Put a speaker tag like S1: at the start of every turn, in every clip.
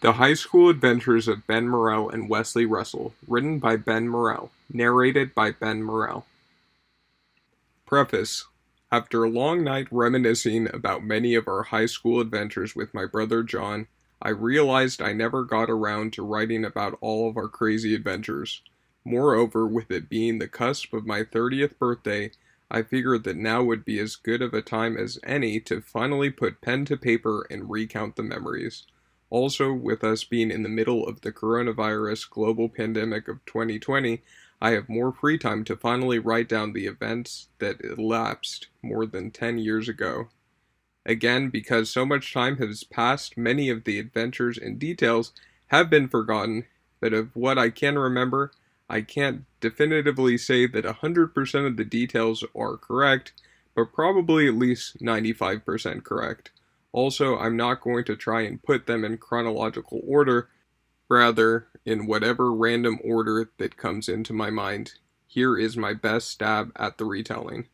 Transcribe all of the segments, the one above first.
S1: The High School Adventures of Ben Morrell and Wesley Russell, written by Ben Morrell, narrated by Ben Morrell. Preface. After a long night reminiscing about many of our high school adventures with my brother John, I realized I never got around to writing about all of our crazy adventures. Moreover, with it being the cusp of my 30th birthday, I figured that now would be as good of a time as any to finally put pen to paper and recount the memories. Also, with us being in the middle of the coronavirus global pandemic of 2020, I have more free time to finally write down the events that elapsed more than 10 years ago. Again, because so much time has passed, many of the adventures and details have been forgotten, but of what I can remember, I can't definitively say that 100% of the details are correct, but probably at least 95% correct. Also, I'm not going to try and put them in chronological order, rather, in whatever random order that comes into my mind. Here is my best stab at the retelling.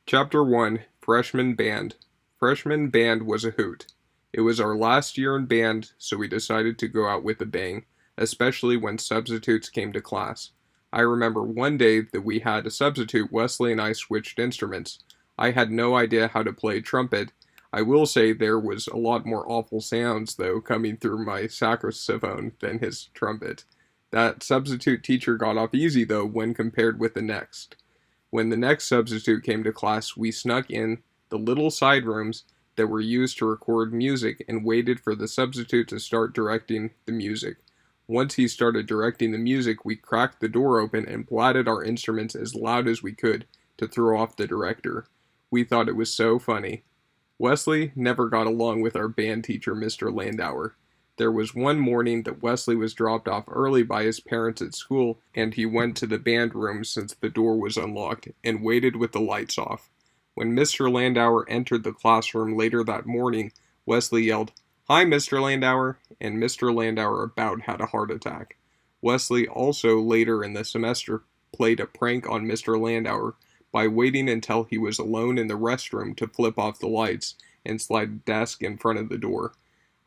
S1: Chapter 1, Freshman Band. Freshman Band was a hoot. It was our last year in band, so we decided to go out with a bang, especially when substitutes came to class. I remember one day that we had a substitute, Wesley and I switched instruments. I had no idea how to play trumpet. I will say there was a lot more awful sounds, though, coming through my saxophone than his trumpet. That substitute teacher got off easy, though, when compared with the next. When the next substitute came to class, we snuck in the little side rooms that were used to record music and waited for the substitute to start directing the music. Once he started directing the music, we cracked the door open and blatted our instruments as loud as we could to throw off the director. We thought it was so funny. Wesley never got along with our band teacher, Mr. Landauer. There was one morning that Wesley was dropped off early by his parents at school, and he went to the band room since the door was unlocked, and waited with the lights off. When Mr. Landauer entered the classroom later that morning, Wesley yelled, "Hi, Mr. Landauer," and Mr. Landauer about had a heart attack. Wesley also later in the semester played a prank on Mr. Landauer by waiting until he was alone in the restroom to flip off the lights and slide a desk in front of the door.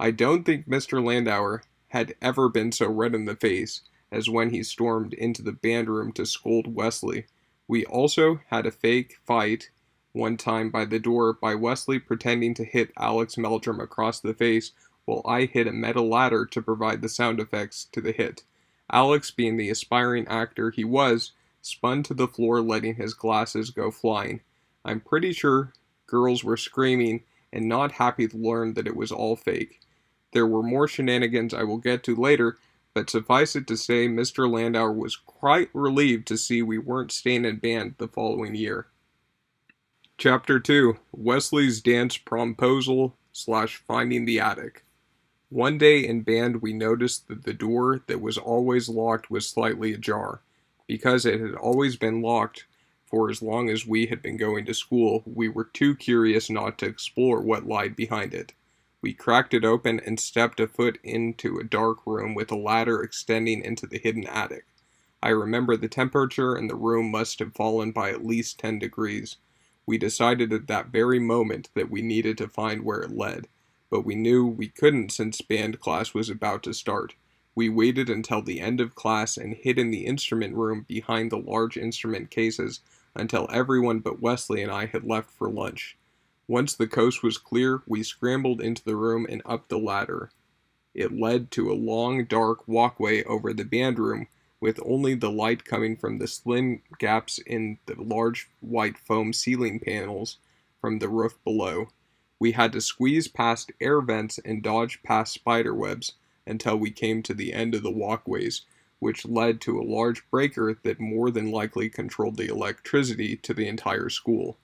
S1: I don't think Mr. Landauer had ever been so red in the face as when he stormed into the band room to scold Wesley. We also had a fake fight one time by the door by Wesley pretending to hit Alex Meldrum across the face while I hit a metal ladder to provide the sound effects to the hit. Alex, being the aspiring actor he was, spun to the floor, letting his glasses go flying. I'm pretty sure girls were screaming and not happy to learn that it was all fake. There were more shenanigans I will get to later, but suffice it to say Mr. Landauer was quite relieved to see we weren't staying in band the following year. Chapter 2, Wesley's Dance Promposal / Finding the Attic. One day in band we noticed that the door that was always locked was slightly ajar. Because it had always been locked for as long as we had been going to school, we were too curious not to explore what lied behind it. We cracked it open and stepped a foot into a dark room with a ladder extending into the hidden attic. I remember the temperature in the room must have fallen by at least 10 degrees. We decided at that very moment that we needed to find where it led, but we knew we couldn't since band class was about to start. We waited until the end of class and hid in the instrument room behind the large instrument cases until everyone but Wesley and I had left for lunch. Once the coast was clear, we scrambled into the room and up the ladder. It led to a long, dark walkway over the band room, with only the light coming from the slim gaps in the large white foam ceiling panels from the roof below. We had to squeeze past air vents and dodge past spider webs until we came to the end of the walkways, which led to a large breaker that more than likely controlled the electricity to the entire school.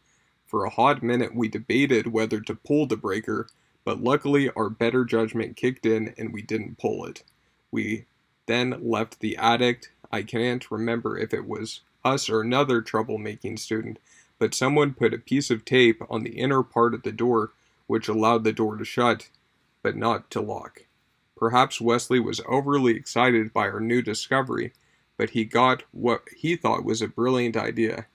S1: For a hot minute we debated whether to pull the breaker, but luckily our better judgment kicked in and we didn't pull it. We then left the attic. I can't remember if it was us or another troublemaking student, but someone put a piece of tape on the inner part of the door, which allowed the door to shut, but not to lock. Perhaps Wesley was overly excited by our new discovery, but he got what he thought was a brilliant idea,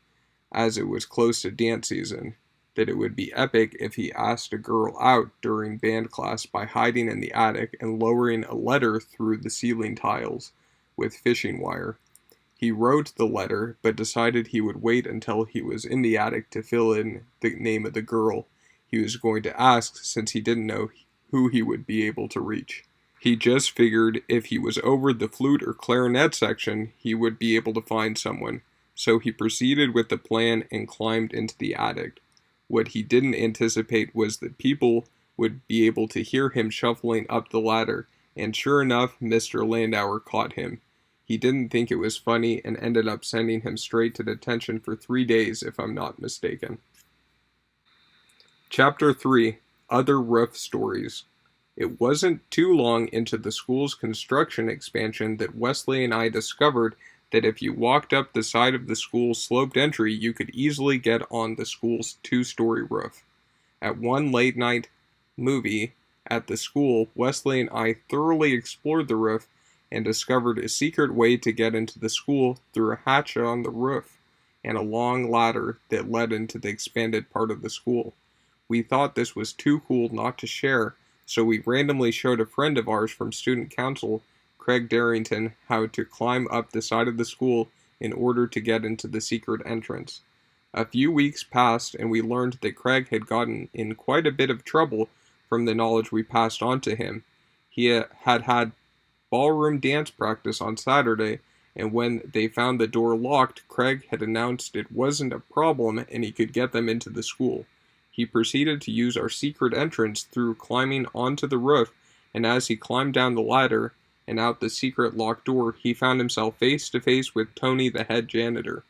S1: as it was close to dance season. that it would be epic if he asked a girl out during band class by hiding in the attic and lowering a letter through the ceiling tiles with fishing wire. He wrote the letter, but decided he would wait until he was in the attic to fill in the name of the girl he was going to ask, since he didn't know who he would be able to reach. He just figured if he was over the flute or clarinet section, he would be able to find someone. So he proceeded with the plan and climbed into the attic. What he didn't anticipate was that people would be able to hear him shuffling up the ladder, and sure enough, Mr. Landauer caught him. He didn't think it was funny and ended up sending him straight to detention for 3 days, if I'm not mistaken. Chapter 3: Other Roof Stories. It wasn't too long into the school's construction expansion that Wesley and I discovered that if you walked up the side of the school's sloped entry, you could easily get on the school's 2-story roof. At one late-night movie at the school, Wesley and I thoroughly explored the roof and discovered a secret way to get into the school through a hatch on the roof and a long ladder that led into the expanded part of the school. We thought this was too cool not to share, so we randomly showed a friend of ours from student council, Craig Darrington, how to climb up the side of the school in order to get into the secret entrance. A few weeks passed, and we learned that Craig had gotten in quite a bit of trouble from the knowledge we passed on to him. He had ballroom dance practice on Saturday, and when they found the door locked, Craig had announced it wasn't a problem and he could get them into the school. He proceeded to use our secret entrance through climbing onto the roof, and as he climbed down the ladder and out the secret locked door, he found himself face to face with Tony, the head janitor.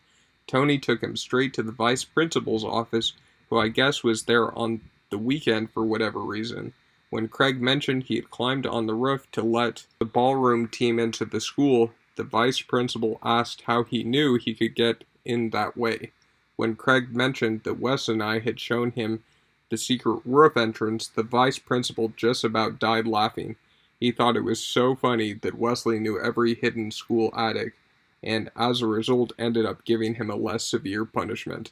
S1: Tony took him straight to the vice principal's office, who I guess was there on the weekend for whatever reason. When Craig mentioned he had climbed on the roof to let the ballroom team into the school, the vice principal asked how he knew he could get in that way. When Craig mentioned that Wes and I had shown him the secret roof entrance, the vice principal just about died laughing. He thought it was so funny that Wesley knew every hidden school attic, and as a result ended up giving him a less severe punishment.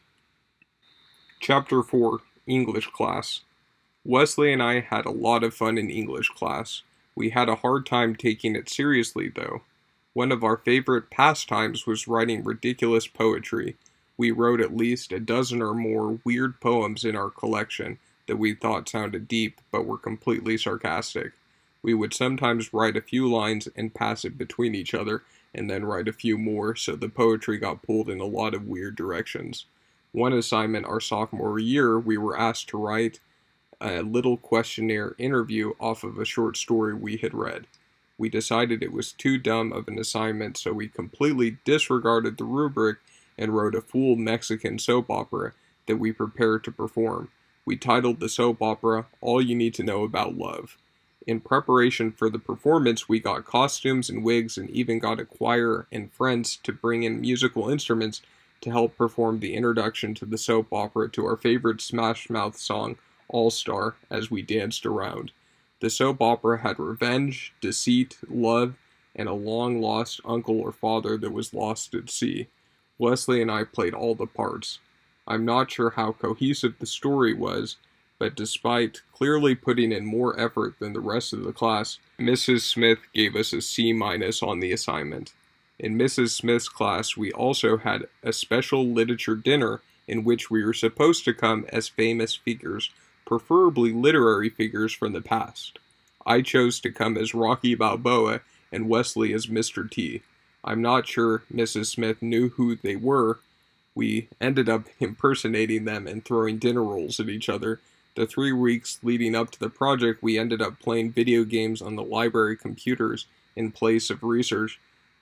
S1: Chapter 4: English Class. Wesley and I had a lot of fun in English class. We had a hard time taking it seriously, though. One of our favorite pastimes was writing ridiculous poetry. We wrote at least a dozen or more weird poems in our collection that we thought sounded deep but were completely sarcastic. We would sometimes write a few lines and pass it between each other, and then write a few more, so the poetry got pulled in a lot of weird directions. One assignment our sophomore year, we were asked to write a little questionnaire interview off of a short story we had read. We decided it was too dumb of an assignment, so we completely disregarded the rubric and wrote a full Mexican soap opera that we prepared to perform. We titled the soap opera All You Need to Know About Love. In preparation for the performance, we got costumes and wigs and even got a choir and friends to bring in musical instruments to help perform the introduction to the soap opera to our favorite Smash Mouth song, All Star, as we danced around. The soap opera had revenge, deceit, love, and a long-lost uncle or father that was lost at sea. Wesley and I played all the parts. I'm not sure how cohesive the story was, but despite clearly putting in more effort than the rest of the class, Mrs. Smith gave us a C- on the assignment. In Mrs. Smith's class, we also had a special literature dinner in which we were supposed to come as famous figures, preferably literary figures from the past. I chose to come as Rocky Balboa and Wesley as Mr. T. I'm not sure Mrs. Smith knew who they were. We ended up impersonating them and throwing dinner rolls at each other. The 3 weeks leading up to the project, we ended up playing video games on the library computers in place of research,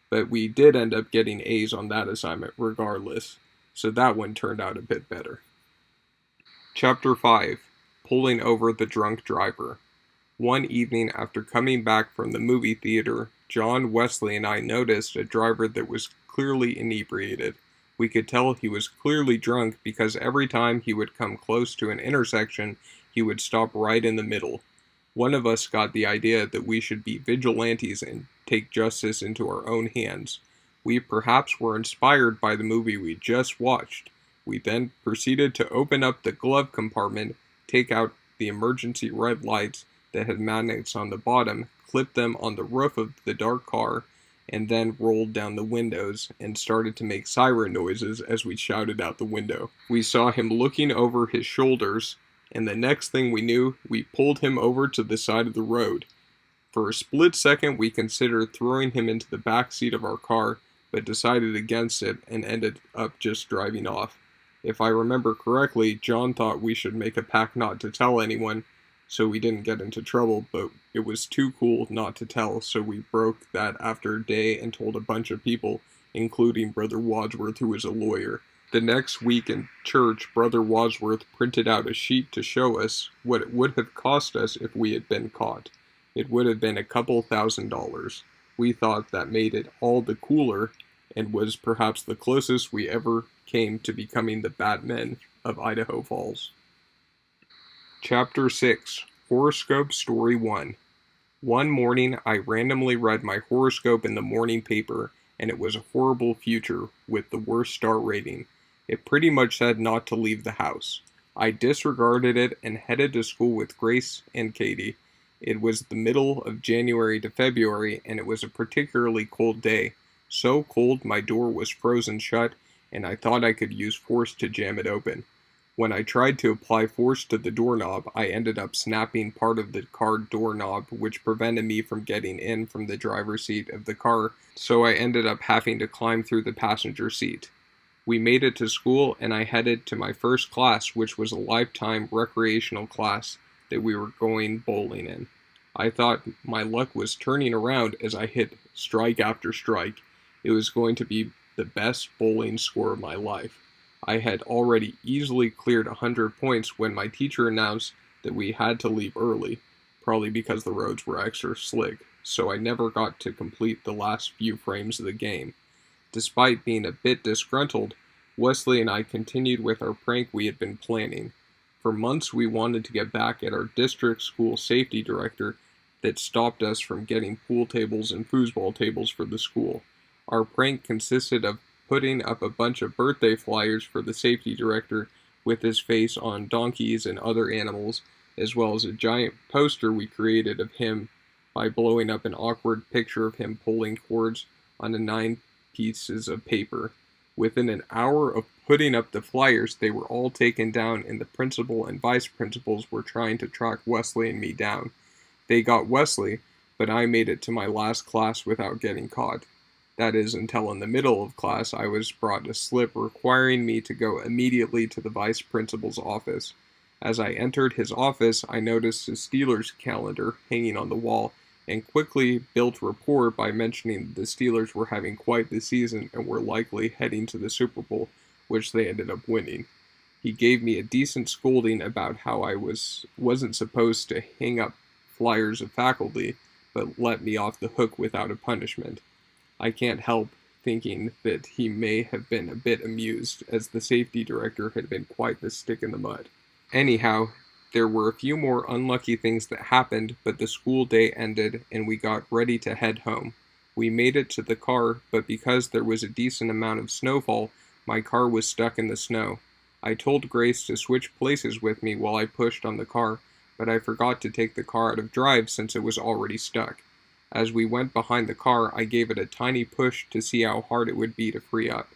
S1: but we did end up getting A's on that assignment regardless, so that one turned out a bit better. Chapter 5: Pulling Over the Drunk Driver. One evening after coming back from the movie theater, John, Wesley, and I noticed a driver that was clearly inebriated. We could tell he was clearly drunk because every time he would come close to an intersection, he would stop right in the middle. One of us got the idea that we should be vigilantes and take justice into our own hands. We perhaps were inspired by the movie we just watched. We then proceeded to open up the glove compartment, take out the emergency red lights that had magnets on the bottom, clip them on the roof of the dark car, and then rolled down the windows and started to make siren noises as we shouted out the window. We saw him looking over his shoulders, and the next thing we knew, we pulled him over to the side of the road. For a split second, we considered throwing him into the back seat of our car, but decided against it and ended up just driving off. If I remember correctly, John thought we should make a pact not to tell anyone, so we didn't get into trouble, but it was too cool not to tell, so we broke that after a day and told a bunch of people, including Brother Wadsworth, who was a lawyer. The next week in church, Brother Wadsworth printed out a sheet to show us what it would have cost us if we had been caught. It would have been a couple $1,000s. We thought that made it all the cooler, and was perhaps the closest we ever came to becoming the Batmen of Idaho Falls. Chapter 6, Horoscope Story 1. One morning, I randomly read my horoscope in the morning paper, and it was a horrible future with the worst star rating. It pretty much said not to leave the house. I disregarded it and headed to school with Grace and Katie. It was the middle of January to February, and it was a particularly cold day. So cold my door was frozen shut, and I thought I could use force to jam it open. When I tried to apply force to the doorknob, I ended up snapping part of the car doorknob, which prevented me from getting in from the driver's seat of the car, so I ended up having to climb through the passenger seat. We made it to school, and I headed to my first class, which was a lifetime recreational class that we were going bowling in. I thought my luck was turning around as I hit strike after strike. It was going to be the best bowling score of my life. I had already easily cleared 100 points when my teacher announced that we had to leave early, probably because the roads were extra slick, so I never got to complete the last few frames of the game. Despite being a bit disgruntled, Wesley and I continued with our prank we had been planning. For months we wanted to get back at our district school safety director that stopped us from getting pool tables and foosball tables for the school. Our prank consisted of putting up a bunch of birthday flyers for the safety director with his face on donkeys and other animals, as well as a giant poster we created of him by blowing up an awkward picture of him pulling cords on the 9 pieces of paper. Within an hour of putting up the flyers, they were all taken down, and the principal and vice principals were trying to track Wesley and me down. They got Wesley, but I made it to my last class without getting caught. That is, until in the middle of class I was brought a slip requiring me to go immediately to the vice principal's office. As I entered his office, I noticed his Steelers calendar hanging on the wall, and quickly built rapport by mentioning the Steelers were having quite the season and were likely heading to the Super Bowl, which they ended up winning. He gave me a decent scolding about how I wasn't supposed to hang up flyers of faculty, but let me off the hook without a punishment. I can't help thinking that he may have been a bit amused, as the safety director had been quite the stick in the mud. Anyhow, there were a few more unlucky things that happened, but the school day ended and we got ready to head home. We made it to the car, but because there was a decent amount of snowfall, my car was stuck in the snow. I told Grace to switch places with me while I pushed on the car, but I forgot to take the car out of drive since it was already stuck. As we went behind the car, I gave it a tiny push to see how hard it would be to free up.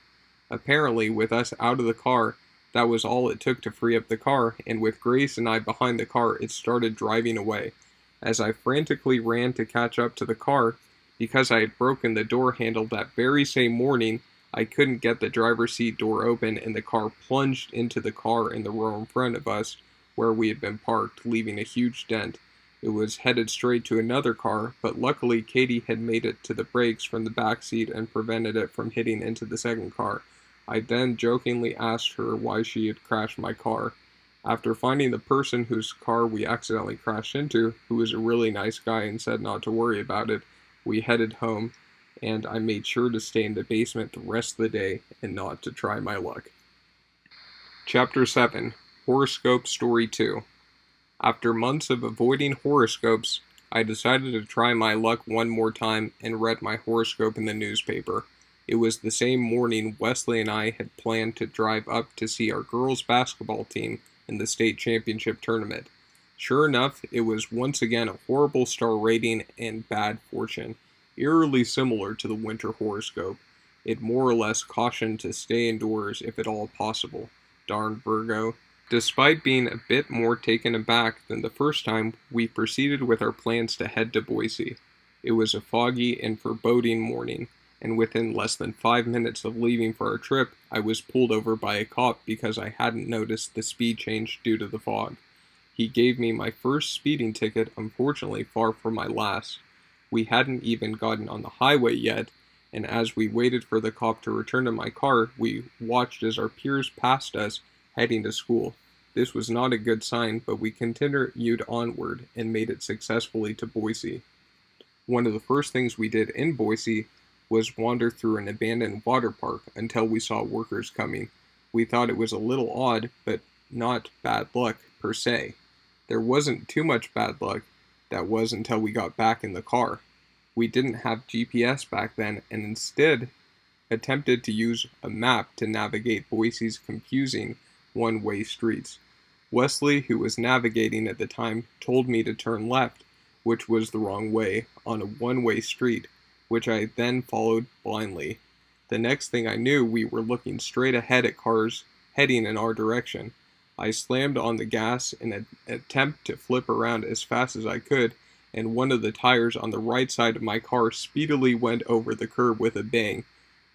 S1: Apparently, with us out of the car, that was all it took to free up the car, and with Grace and I behind the car, it started driving away. As I frantically ran to catch up to the car, because I had broken the door handle that very same morning, I couldn't get the driver's seat door open, and the car plunged into the car in the row in front of us, where we had been parked, leaving a huge dent. It was headed straight to another car, but luckily Katie had made it to the brakes from the back seat and prevented it from hitting into the second car. I then jokingly asked her why she had crashed my car. After finding the person whose car we accidentally crashed into, who was a really nice guy and said not to worry about it, we headed home, and I made sure to stay in the basement the rest of the day and not to try my luck. Chapter 7, Horoscope Story 2. After months of avoiding horoscopes, I decided to try my luck one more time and read my horoscope in the newspaper. It was the same morning Wesley and I had planned to drive up to see our girls' basketball team in the state championship tournament. Sure enough, it was once again a horrible star rating and bad fortune, eerily similar to the winter horoscope. It more or less cautioned to stay indoors if at all possible. Darn Virgo. Despite being a bit more taken aback than the first time, we proceeded with our plans to head to Boise. It was a foggy and foreboding morning, and within less than 5 minutes of leaving for our trip, I was pulled over by a cop because I hadn't noticed the speed change due to the fog. He gave me my first speeding ticket, unfortunately far from my last. We hadn't even gotten on the highway yet, and as we waited for the cop to return to my car, we watched as our peers passed us heading to school. This was not a good sign, but we continued onward and made it successfully to Boise. One of the first things we did in Boise was wander through an abandoned water park until we saw workers coming. We thought it was a little odd, but not bad luck per se. There wasn't too much bad luck, that was until we got back in the car. We didn't have GPS back then and instead attempted to use a map to navigate Boise's confusing one-way streets. Wesley, who was navigating at the time, told me to turn left, which was the wrong way, on a one-way street, which I then followed blindly. The next thing I knew, we were looking straight ahead at cars heading in our direction. I slammed on the gas in an attempt to flip around as fast as I could, and one of the tires on the right side of my car speedily went over the curb with a bang,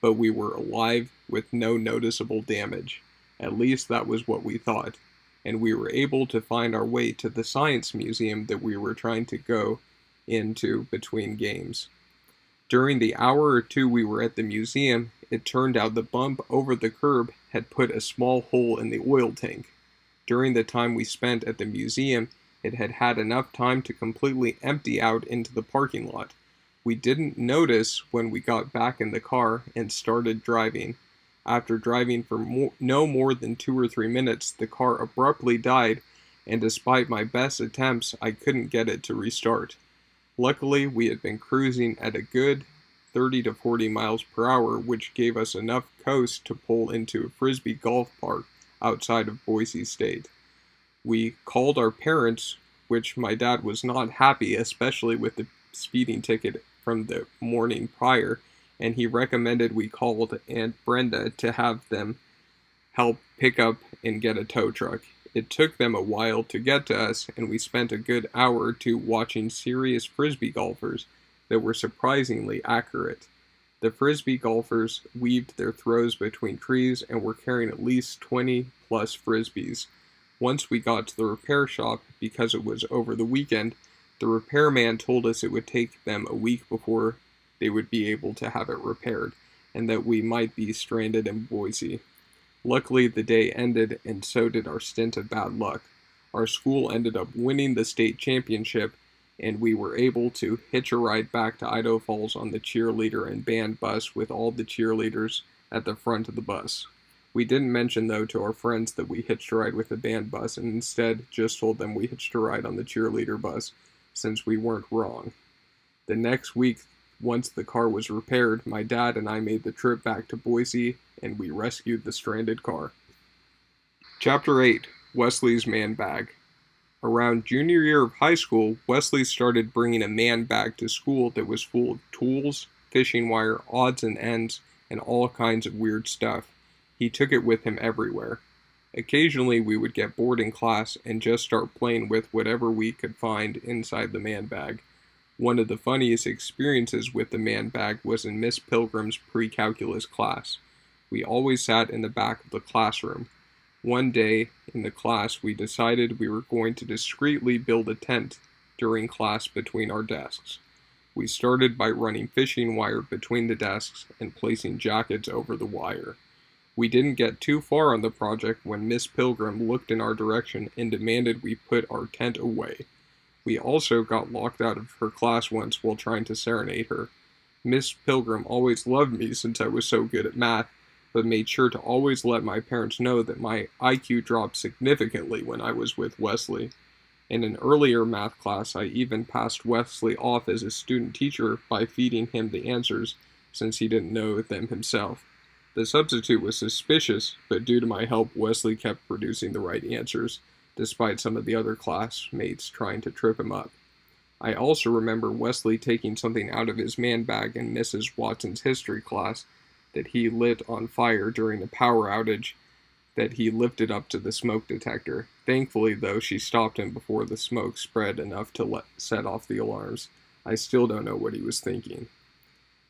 S1: but we were alive with no noticeable damage. At least that was what we thought, and we were able to find our way to the science museum that we were trying to go into between games. During the hour or two we were at the museum, it turned out the bump over the curb had put a small hole in the oil tank. During the time we spent at the museum, it had had enough time to completely empty out into the parking lot. We didn't notice when we got back in the car and started driving. After driving for no more than 2 or 3 minutes, the car abruptly died, and despite my best attempts, I couldn't get it to restart. Luckily, we had been cruising at a good 30 to 40 miles per hour, which gave us enough coast to pull into a frisbee golf park outside of Boise State. We called our parents, which my dad was not happy, especially with the speeding ticket from the morning prior, and he recommended we called Aunt Brenda to have them help pick up and get a tow truck. It took them a while to get to us, and we spent a good hour or two watching serious frisbee golfers that were surprisingly accurate. The frisbee golfers weaved their throws between trees and were carrying at least 20 plus frisbees. Once we got to the repair shop, because it was over the weekend, the repairman told us it would take them a week before they would be able to have it repaired, and that we might be stranded in Boise. Luckily, the day ended, and so did our stint of bad luck. Our school ended up winning the state championship, and we were able to hitch a ride back to Idaho Falls on the cheerleader and band bus with all the cheerleaders at the front of the bus. We didn't mention, though, to our friends that we hitched a ride with the band bus, and instead just told them we hitched a ride on the cheerleader bus, since we weren't wrong. The next week, once the car was repaired, my dad and I made the trip back to Boise, and we rescued the stranded car. Chapter 8. Wesley's Man Bag. Around junior year of high school, Wesley started bringing a man bag to school that was full of tools, fishing wire, odds and ends, and all kinds of weird stuff. He took it with him everywhere. Occasionally we would get bored in class and just start playing with whatever we could find inside the man bag. One of the funniest experiences with the man bag was in Miss Pilgrim's pre-calculus class. We always sat in the back of the classroom. One day in the class, we decided we were going to discreetly build a tent during class between our desks. We started by running fishing wire between the desks and placing jackets over the wire. We didn't get too far on the project when Miss Pilgrim looked in our direction and demanded we put our tent away. We also got locked out of her class once while trying to serenade her. Miss Pilgrim always loved me since I was so good at math, but made sure to always let my parents know that my IQ dropped significantly when I was with Wesley. In an earlier math class, I even passed Wesley off as a student teacher by feeding him the answers, since he didn't know them himself. The substitute was suspicious, but due to my help, Wesley kept producing the right answers, despite some of the other classmates trying to trip him up. I also remember Wesley taking something out of his man bag in Mrs. Watson's history class that he lit on fire during a power outage that he lifted up to the smoke detector. Thankfully, though, she stopped him before the smoke spread enough to set off the alarms. I still don't know what he was thinking.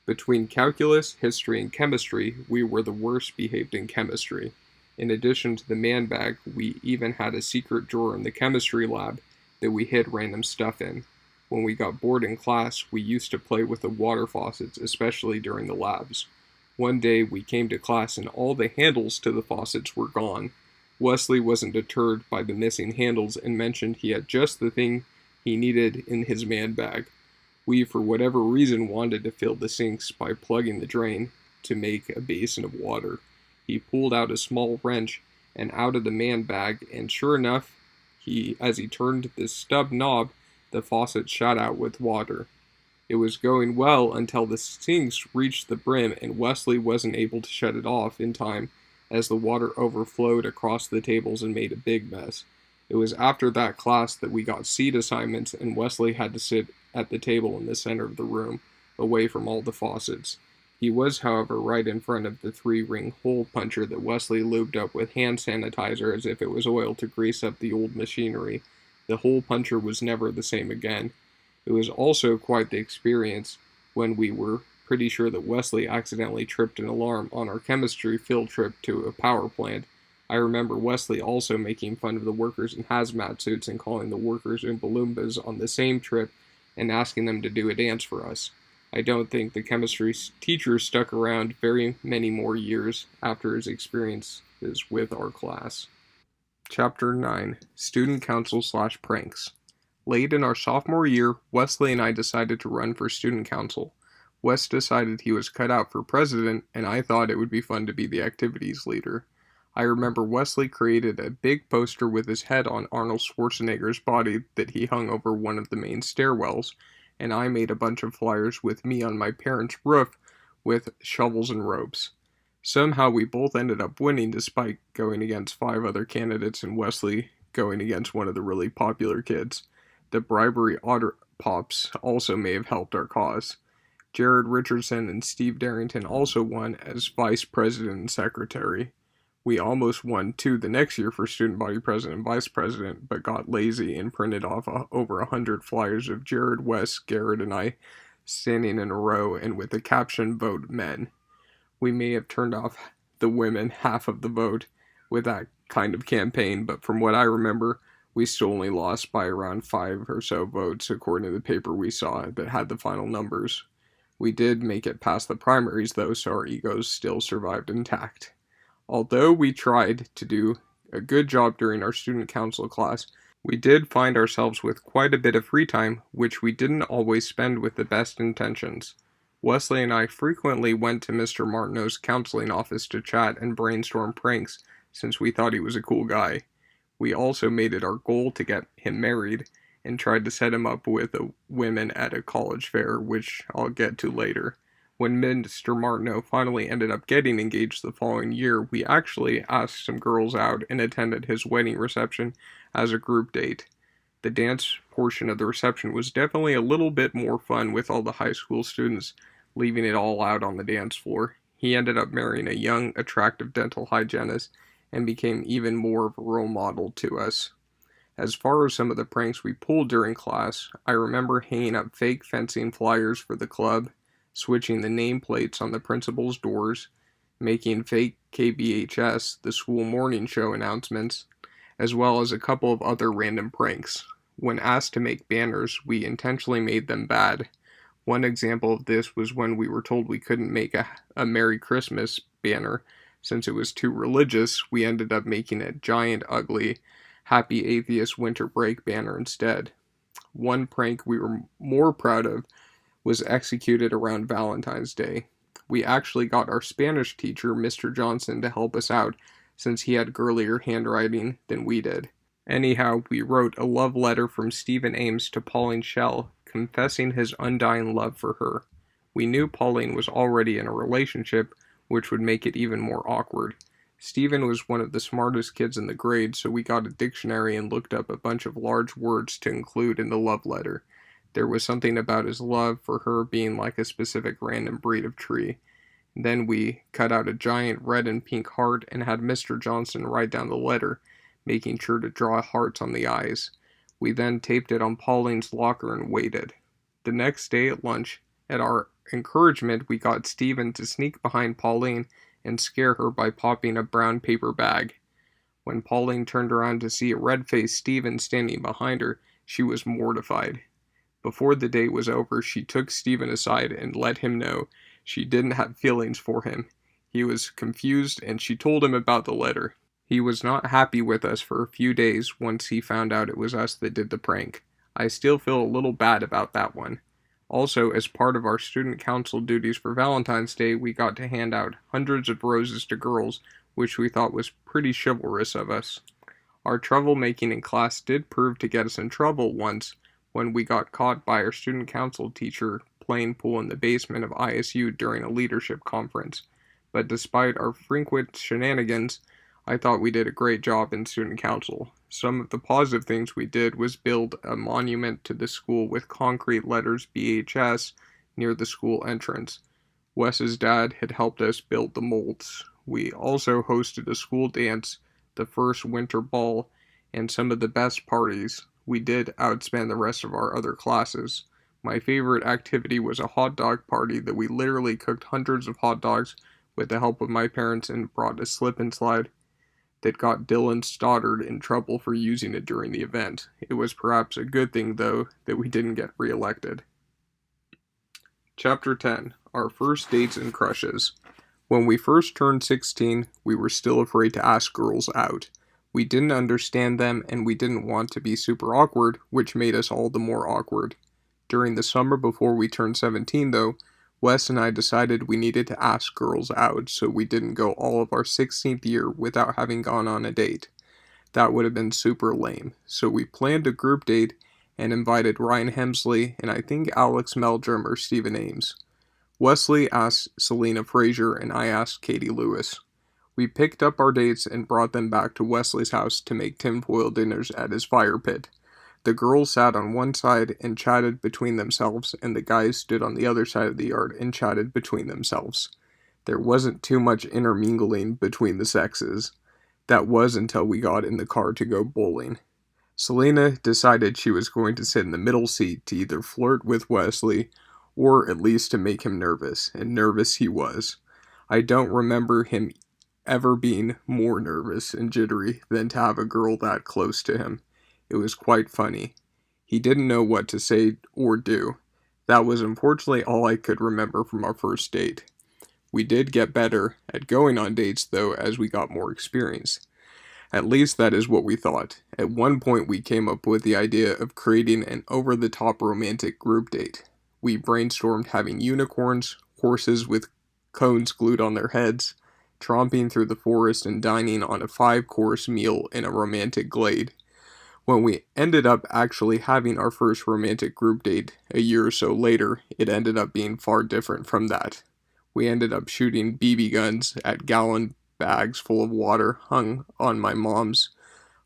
S1: Between calculus, history, and chemistry, we were the worst behaved in chemistry. In addition to the man bag, we even had a secret drawer in the chemistry lab that we hid random stuff in. When we got bored in class, we used to play with the water faucets, especially during the labs. One day we came to class and all the handles to the faucets were gone. Wesley wasn't deterred by the missing handles and mentioned he had just the thing he needed in his man bag. We, for whatever reason, wanted to fill the sinks by plugging the drain to make a basin of water. He pulled out a small wrench and out of the man bag, and sure enough, as he turned the stub knob, the faucet shot out with water. It was going well until the sinks reached the brim and Wesley wasn't able to shut it off in time as the water overflowed across the tables and made a big mess. It was after that class that we got seat assignments and Wesley had to sit at the table in the center of the room, away from all the faucets. He was, however, right in front of the 3-ring hole puncher that Wesley lubed up with hand sanitizer as if it was oil to grease up the old machinery. The hole puncher was never the same again. It was also quite the experience when we were pretty sure that Wesley accidentally tripped an alarm on our chemistry field trip to a power plant. I remember Wesley also making fun of the workers in hazmat suits and calling the workers Oompa Loompas on the same trip and asking them to do a dance for us. I don't think the chemistry teacher stuck around very many more years after his experiences with our class. Chapter 9. Student Council/Pranks. Late in our sophomore year, Wesley and I decided to run for student council. Wes decided he was cut out for president, and I thought it would be fun to be the activities leader. I remember Wesley created a big poster with his head on Arnold Schwarzenegger's body that he hung over one of the main stairwells, and I made a bunch of flyers with me on my parents' roof with shovels and ropes. Somehow we both ended up winning despite going against 5 other candidates and Wesley going against one of the really popular kids. The bribery otter pops also may have helped our cause. Jared Richardson and Steve Darrington also won as vice president and secretary. We almost won too the next year for student body president and vice president, but got lazy and printed off over 100 flyers of Jared, Wes, Garrett, and I standing in a row and with the caption, "Vote Men." We may have turned off the women half of the vote with that kind of campaign, but from what I remember, we still only lost by around 5 or so votes according to the paper we saw that had the final numbers. We did make it past the primaries though, so our egos still survived intact. Although we tried to do a good job during our student council class, we did find ourselves with quite a bit of free time, which we didn't always spend with the best intentions. Wesley and I frequently went to Mr. Martineau's counseling office to chat and brainstorm pranks since we thought he was a cool guy. We also made it our goal to get him married and tried to set him up with women at a college fair, which I'll get to later. When Mr. Martineau finally ended up getting engaged the following year, we actually asked some girls out and attended his wedding reception as a group date. The dance portion of the reception was definitely a little bit more fun with all the high school students leaving it all out on the dance floor. He ended up marrying a young, attractive dental hygienist and became even more of a role model to us. As far as some of the pranks we pulled during class, I remember hanging up fake fencing flyers for the club, switching the nameplates on the principal's doors, making fake KBHS, the school morning show announcements, as well as a couple of other random pranks. When asked to make banners, we intentionally made them bad. One example of this was when we were told we couldn't make a Merry Christmas banner since it was too religious. We ended up making a giant, ugly, Happy Atheist Winter Break banner instead. One prank we were more proud of was executed around Valentine's Day. We actually got our Spanish teacher, Mr. Johnson, to help us out since he had girlier handwriting than we did. Anyhow, we wrote a love letter from Stephen Ames to Pauline Schell, confessing his undying love for her. We knew Pauline was already in a relationship, which would make it even more awkward. Stephen was one of the smartest kids in the grade, so we got a dictionary and looked up a bunch of large words to include in the love letter. There was something about his love for her being like a specific random breed of tree. Then we cut out a giant red and pink heart and had Mr. Johnson write down the letter, making sure to draw hearts on the eyes. We then taped it on Pauline's locker and waited. The next day at lunch, at our encouragement, we got Stephen to sneak behind Pauline and scare her by popping a brown paper bag. When Pauline turned around to see a red-faced Stephen standing behind her, she was mortified. Before the date was over, she took Stephen aside and let him know she didn't have feelings for him. He was confused, and she told him about the letter. He was not happy with us for a few days once he found out it was us that did the prank. I still feel a little bad about that one. Also, as part of our student council duties for Valentine's Day, we got to hand out hundreds of roses to girls, which we thought was pretty chivalrous of us. Our troublemaking in class did prove to get us in trouble once when we got caught by our student council teacher playing pool in the basement of ISU during a leadership conference. But despite our frequent shenanigans, I thought we did a great job in student council. Some of the positive things we did was build a monument to the school with concrete letters BHS near the school entrance. Wes's dad had helped us build the molds. We also hosted a school dance, the first winter ball, and some of the best parties. We did outspend the rest of our other classes. My favorite activity was a hot dog party that we literally cooked hundreds of hot dogs with the help of my parents and brought a slip and slide that got Dylan Stoddard in trouble for using it during the event. It was perhaps a good thing, though, that we didn't get reelected. Chapter 10. Our First Dates and Crushes. When we first turned 16, we were still afraid to ask girls out. We didn't understand them, and we didn't want to be super awkward, which made us all the more awkward. During the summer before we turned 17, though, Wes and I decided we needed to ask girls out so we didn't go all of our 16th year without having gone on a date. That would have been super lame, so we planned a group date and invited Ryan Hemsley and I think Alex Meldrum or Stephen Ames. Wesley asked Selena Frazier and I asked Katie Lewis. We picked up our dates and brought them back to Wesley's house to make tinfoil dinners at his fire pit. The girls sat on one side and chatted between themselves, and the guys stood on the other side of the yard and chatted between themselves. There wasn't too much intermingling between the sexes. That was until we got in the car to go bowling. Selena decided she was going to sit in the middle seat to either flirt with Wesley or at least to make him nervous, and nervous he was. I don't remember him ever being more nervous and jittery than to have a girl that close to him. It was quite funny. He didn't know what to say or do. That was unfortunately all I could remember from our first date. We did get better at going on dates, though, as we got more experience. At least that is what we thought. At one point we came up with the idea of creating an over-the-top romantic group date. We brainstormed having unicorns, horses with cones glued on their heads, tromping through the forest and dining on a 5-course meal in a romantic glade. When we ended up actually having our first romantic group date a year or so later, it ended up being far different from that. We ended up shooting BB guns at gallon bags full of water hung on my mom's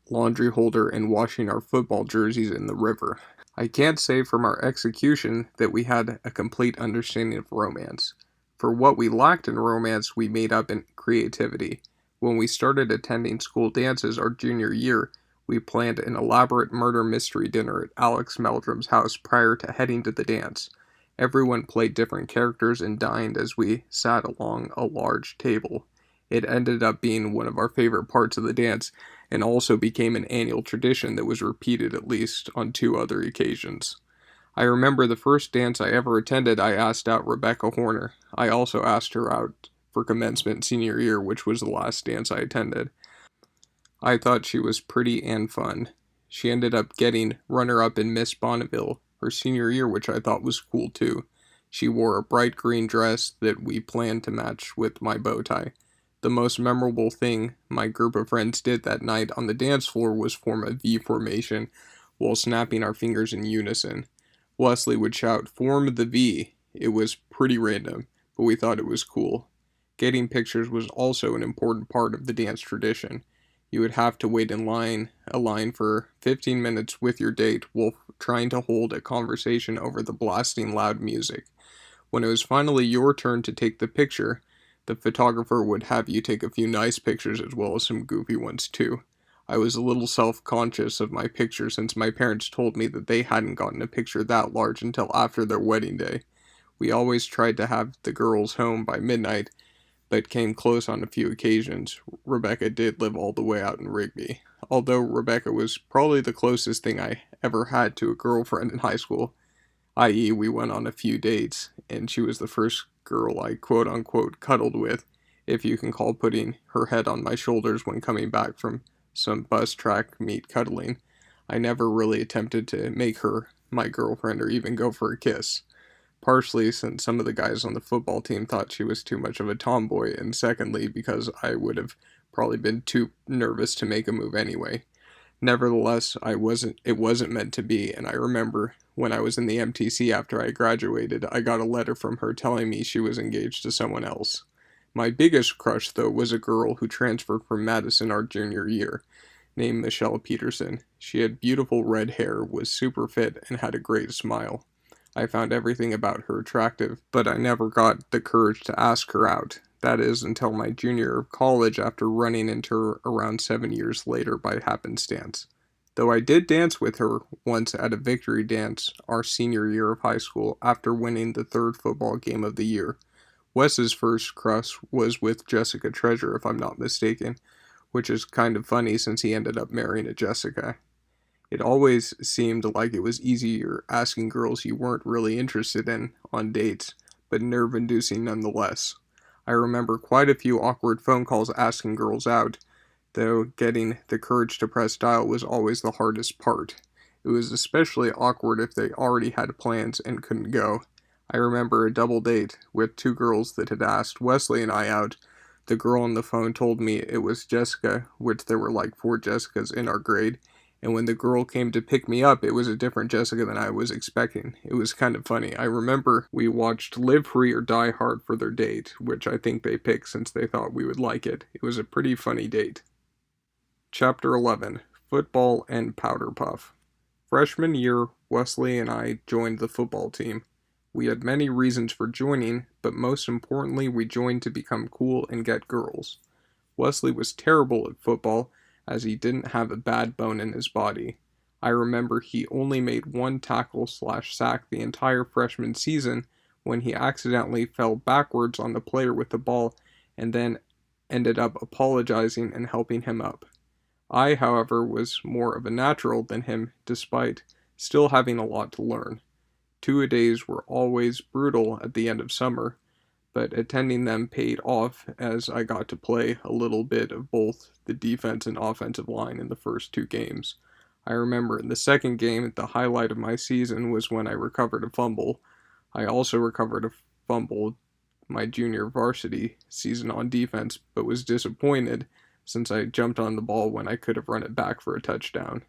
S1: laundry holder and washing our football jerseys in the river. I can't say from our execution that we had a complete understanding of romance. For what we lacked in romance, we made up in creativity. When we started attending school dances our junior year, we planned an elaborate murder mystery dinner at Alex Meldrum's house prior to heading to the dance. Everyone played different characters and dined as we sat along a large table. It ended up being one of our favorite parts of the dance, and also became an annual tradition that was repeated at least on 2 other occasions. I remember the first dance I ever attended, I asked out Rebecca Horner. I also asked her out for commencement senior year, which was the last dance I attended. I thought she was pretty and fun. She ended up getting runner-up in Miss Bonneville her senior year, which I thought was cool too. She wore a bright green dress that we planned to match with my bow tie. The most memorable thing my group of friends did that night on the dance floor was form a V formation while snapping our fingers in unison. Wesley would shout, "Form the V," It was pretty random, but we thought it was cool. Getting pictures was also an important part of the dance tradition. You would have to wait in a line for 15 minutes with your date while trying to hold a conversation over the blasting loud music. When it was finally your turn to take the picture, the photographer would have you take a few nice pictures as well as some goofy ones too. I was a little self-conscious of my picture since my parents told me that they hadn't gotten a picture that large until after their wedding day. We always tried to have the girls home by midnight, but came close on a few occasions. Rebecca did live all the way out in Rigby. Although Rebecca was probably the closest thing I ever had to a girlfriend in high school, i.e., we went on a few dates, and she was the first girl I quote unquote cuddled with, if you can call putting her head on my shoulders when coming back from some bus track meet cuddling. I never really attempted to make her my girlfriend or even go for a kiss. Partially since some of the guys on the football team thought she was too much of a tomboy, and secondly because I would have probably been too nervous to make a move anyway. Nevertheless, it wasn't meant to be, and I remember when I was in the MTC after I graduated, I got a letter from her telling me she was engaged to someone else. My biggest crush, though, was a girl who transferred from Madison our junior year, named Michelle Peterson. She had beautiful red hair, was super fit, and had a great smile. I found everything about her attractive, but I never got the courage to ask her out. That is, until my junior year of college after running into her around 7 years later by happenstance. Though I did dance with her once at a victory dance our senior year of high school after winning the third football game of the year. Wes's first crush was with Jessica Treasure, if I'm not mistaken, which is kind of funny since he ended up marrying a Jessica. It always seemed like it was easier asking girls you weren't really interested in on dates, but nerve-inducing nonetheless. I remember quite a few awkward phone calls asking girls out, though getting the courage to press dial was always the hardest part. It was especially awkward if they already had plans and couldn't go. I remember a double date with two girls that had asked Wesley and I out. The girl on the phone told me it was Jessica, which there were like 4 Jessicas in our grade, and when the girl came to pick me up, it was a different Jessica than I was expecting. It was kind of funny. I remember we watched Live Free or Die Hard for their date, which I think they picked since they thought we would like it. It was a pretty funny date. Chapter 11. Football and Powder Puff. Freshman year, Wesley and I joined the football team. We had many reasons for joining, but most importantly, we joined to become cool and get girls. Wesley was terrible at football, as he didn't have a bad bone in his body. I remember he only made one tackle/sack the entire freshman season when he accidentally fell backwards on the player with the ball and then ended up apologizing and helping him up. I, however, was more of a natural than him despite still having a lot to learn. Two-a-days were always brutal at the end of summer, but attending them paid off as I got to play a little bit of both the defense and offensive line in the first 2 games. I remember in the second game, the highlight of my season was when I recovered a fumble. I also recovered a fumble my junior varsity season on defense, but was disappointed since I jumped on the ball when I could have run it back for a touchdown.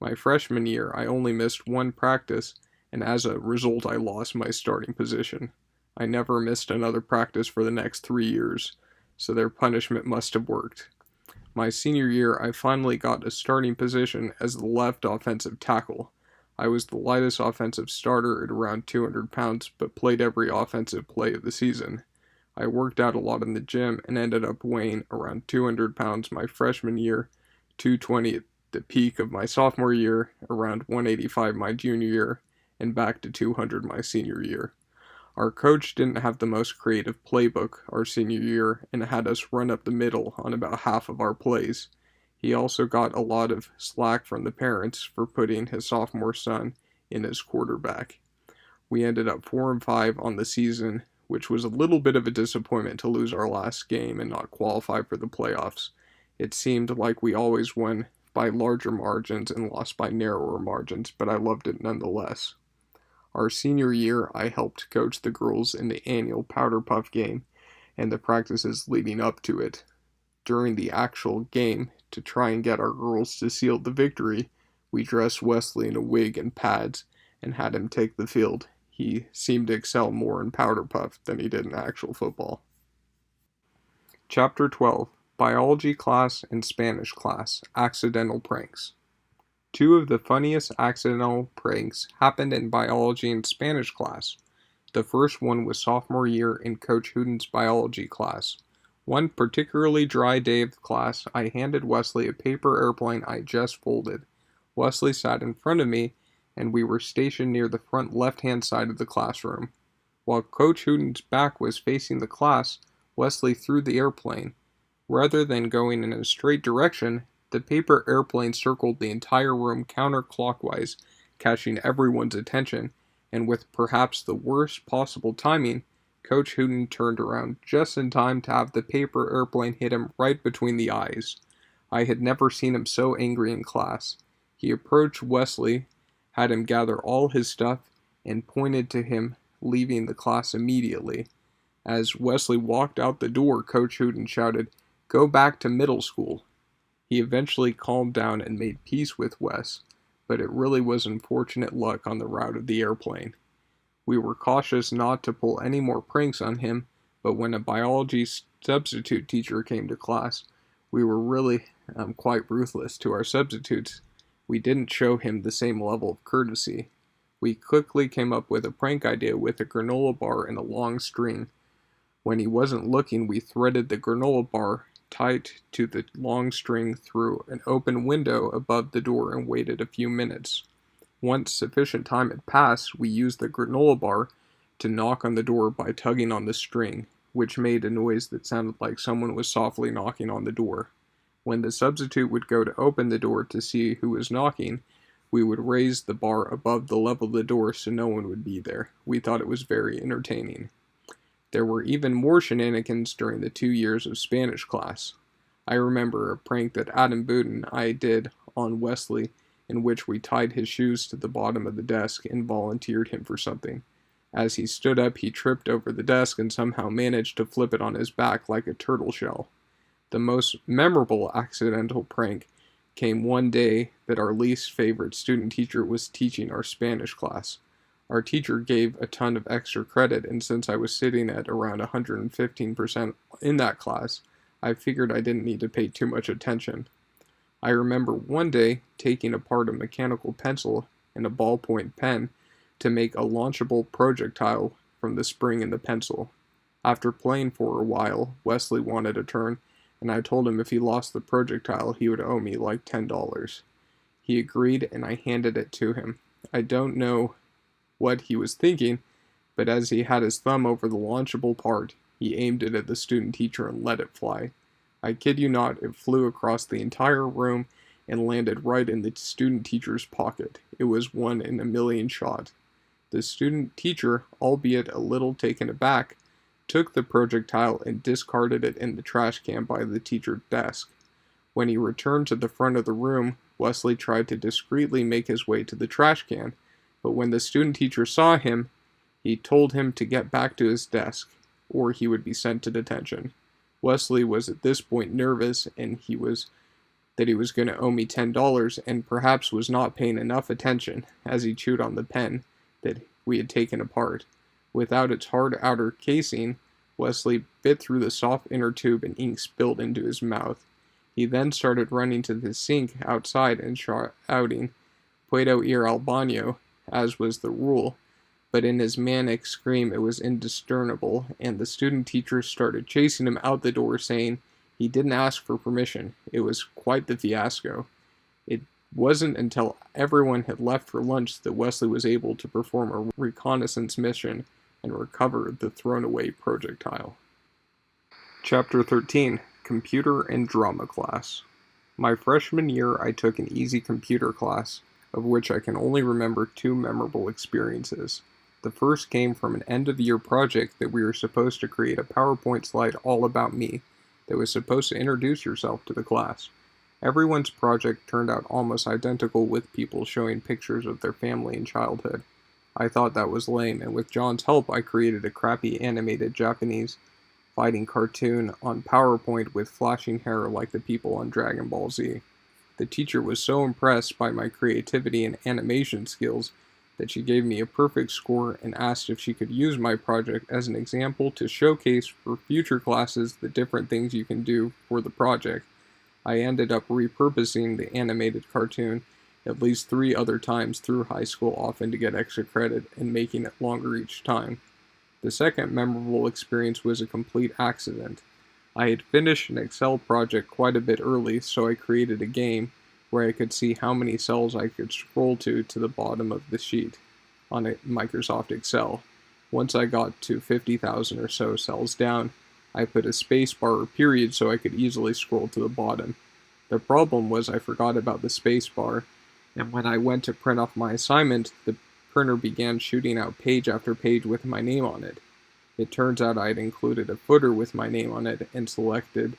S1: My freshman year, I only missed one practice, and as a result, I lost my starting position. I never missed another practice for the next 3 years, so their punishment must have worked. My senior year, I finally got a starting position as the left offensive tackle. I was the lightest offensive starter at around 200 pounds, but played every offensive play of the season. I worked out a lot in the gym and ended up weighing around 200 pounds my freshman year, 220 at the peak of my sophomore year, around 185 my junior year, and back to 200 my senior year. Our coach didn't have the most creative playbook our senior year and had us run up the middle on about half of our plays. He also got a lot of slack from the parents for putting his sophomore son in as quarterback. We ended up 4-5 on the season, which was a little bit of a disappointment to lose our last game and not qualify for the playoffs. It seemed like we always won by larger margins and lost by narrower margins, but I loved it nonetheless. Our senior year, I helped coach the girls in the annual Powder Puff game and the practices leading up to it. During the actual game, to try and get our girls to seal the victory, we dressed Wesley in a wig and pads and had him take the field. he seemed to excel more in powder puff than he did in actual football. Chapter 12, Biology Class and Spanish Class, Accidental Pranks. Two of the funniest accidental pranks happened in biology and Spanish class. The first one was sophomore year in Coach Hooten's biology class. One particularly dry day of class, I handed Wesley a paper airplane I just folded. Wesley sat in front of me, and we were stationed near the front left-hand side of the classroom. While Coach Hooten's back was facing the class, Wesley threw the airplane. Rather than going in a straight direction, the paper airplane circled the entire room counterclockwise, catching everyone's attention, and with perhaps the worst possible timing, Coach Hooten turned around just in time to have the paper airplane hit him right between the eyes. I had never seen him so angry in class. He approached Wesley, had him gather all his stuff, and pointed to him leaving the class immediately. As Wesley walked out the door, Coach Hooten shouted, "Go back to middle school." He eventually calmed down and made peace with Wes, but it really was unfortunate luck on the route of the airplane. We were cautious not to pull any more pranks on him, but when a biology substitute teacher came to class, we were really quite ruthless to our substitutes. We didn't show him the same level of courtesy. We quickly came up with a prank idea with a granola bar and a long string. When he wasn't looking, we threaded the granola bar tight to the long string through an open window above the door and waited a few minutes. Once sufficient time had passed, we used the granola bar to knock on the door by tugging on the string, which made a noise that sounded like someone was softly knocking on the door. When the substitute would go to open the door to see who was knocking, we would raise the bar above the level of the door so no one would be there. We thought it was very entertaining. There were even more shenanigans during the 2 years of Spanish class. I remember a prank that Adam Boot and I did on Wesley, in which we tied his shoes to the bottom of the desk and volunteered him for something. As he stood up, he tripped over the desk and somehow managed to flip it on his back like a turtle shell. The most memorable accidental prank came one day that our least favorite student teacher was teaching our Spanish class. Our teacher gave a ton of extra credit, and since I was sitting at around 115% in that class, I figured I didn't need to pay too much attention. I remember one day taking apart a mechanical pencil and a ballpoint pen to make a launchable projectile from the spring in the pencil. After playing for a while, Wesley wanted a turn, and I told him if he lost the projectile, he would owe me like $10. He agreed, and I handed it to him. I don't know what he was thinking, but as he had his thumb over the launchable part, he aimed it at the student teacher and let it fly. I kid you not, it flew across the entire room and landed right in the student teacher's pocket. It was 1 in a million shot. The student teacher, albeit a little taken aback, took the projectile and discarded it in the trash can by the teacher's desk. When he returned to the front of the room, Wesley tried to discreetly make his way to the trash can, but when the student teacher saw him, he told him to get back to his desk, or he would be sent to detention. Wesley was at this point nervous, and he was going to owe me $10, and perhaps was not paying enough attention as he chewed on the pen that we had taken apart. Without its hard outer casing, Wesley bit through the soft inner tube and ink spilled into his mouth. He then started running to the sink outside and shouting, "Puedo ir al baño," as was the rule, but in his manic scream it was indiscernible, and the student teacher started chasing him out the door, saying he didn't ask for permission. It was quite the fiasco. It wasn't until everyone had left for lunch that Wesley was able to perform a reconnaissance mission and recover the thrown-away projectile. Chapter 13, Computer and Drama Class. My freshman year, I took an easy computer class, of which I can only remember 2 memorable experiences. The first came from an end-of-year project that we were supposed to create a PowerPoint slide all about me that was supposed to introduce yourself to the class. Everyone's project turned out almost identical, with people showing pictures of their family and childhood. I thought that was lame, and with John's help I created a crappy animated Japanese fighting cartoon on PowerPoint with flashing hair like the people on Dragon Ball Z. The teacher was so impressed by my creativity and animation skills that she gave me a perfect score and asked if she could use my project as an example to showcase for future classes the different things you can do for the project. I ended up repurposing the animated cartoon at least 3 other times through high school, often to get extra credit and making it longer each time. The second memorable experience was a complete accident. I had finished an Excel project quite a bit early, so I created a game where I could see how many cells I could scroll to the bottom of the sheet on a Microsoft Excel. Once I got to 50,000 or so cells down, I put a space bar or period so I could easily scroll to the bottom. The problem was I forgot about the space bar, and when I went to print off my assignment, the printer began shooting out page after page with my name on it. It turns out I had included a footer with my name on it and selected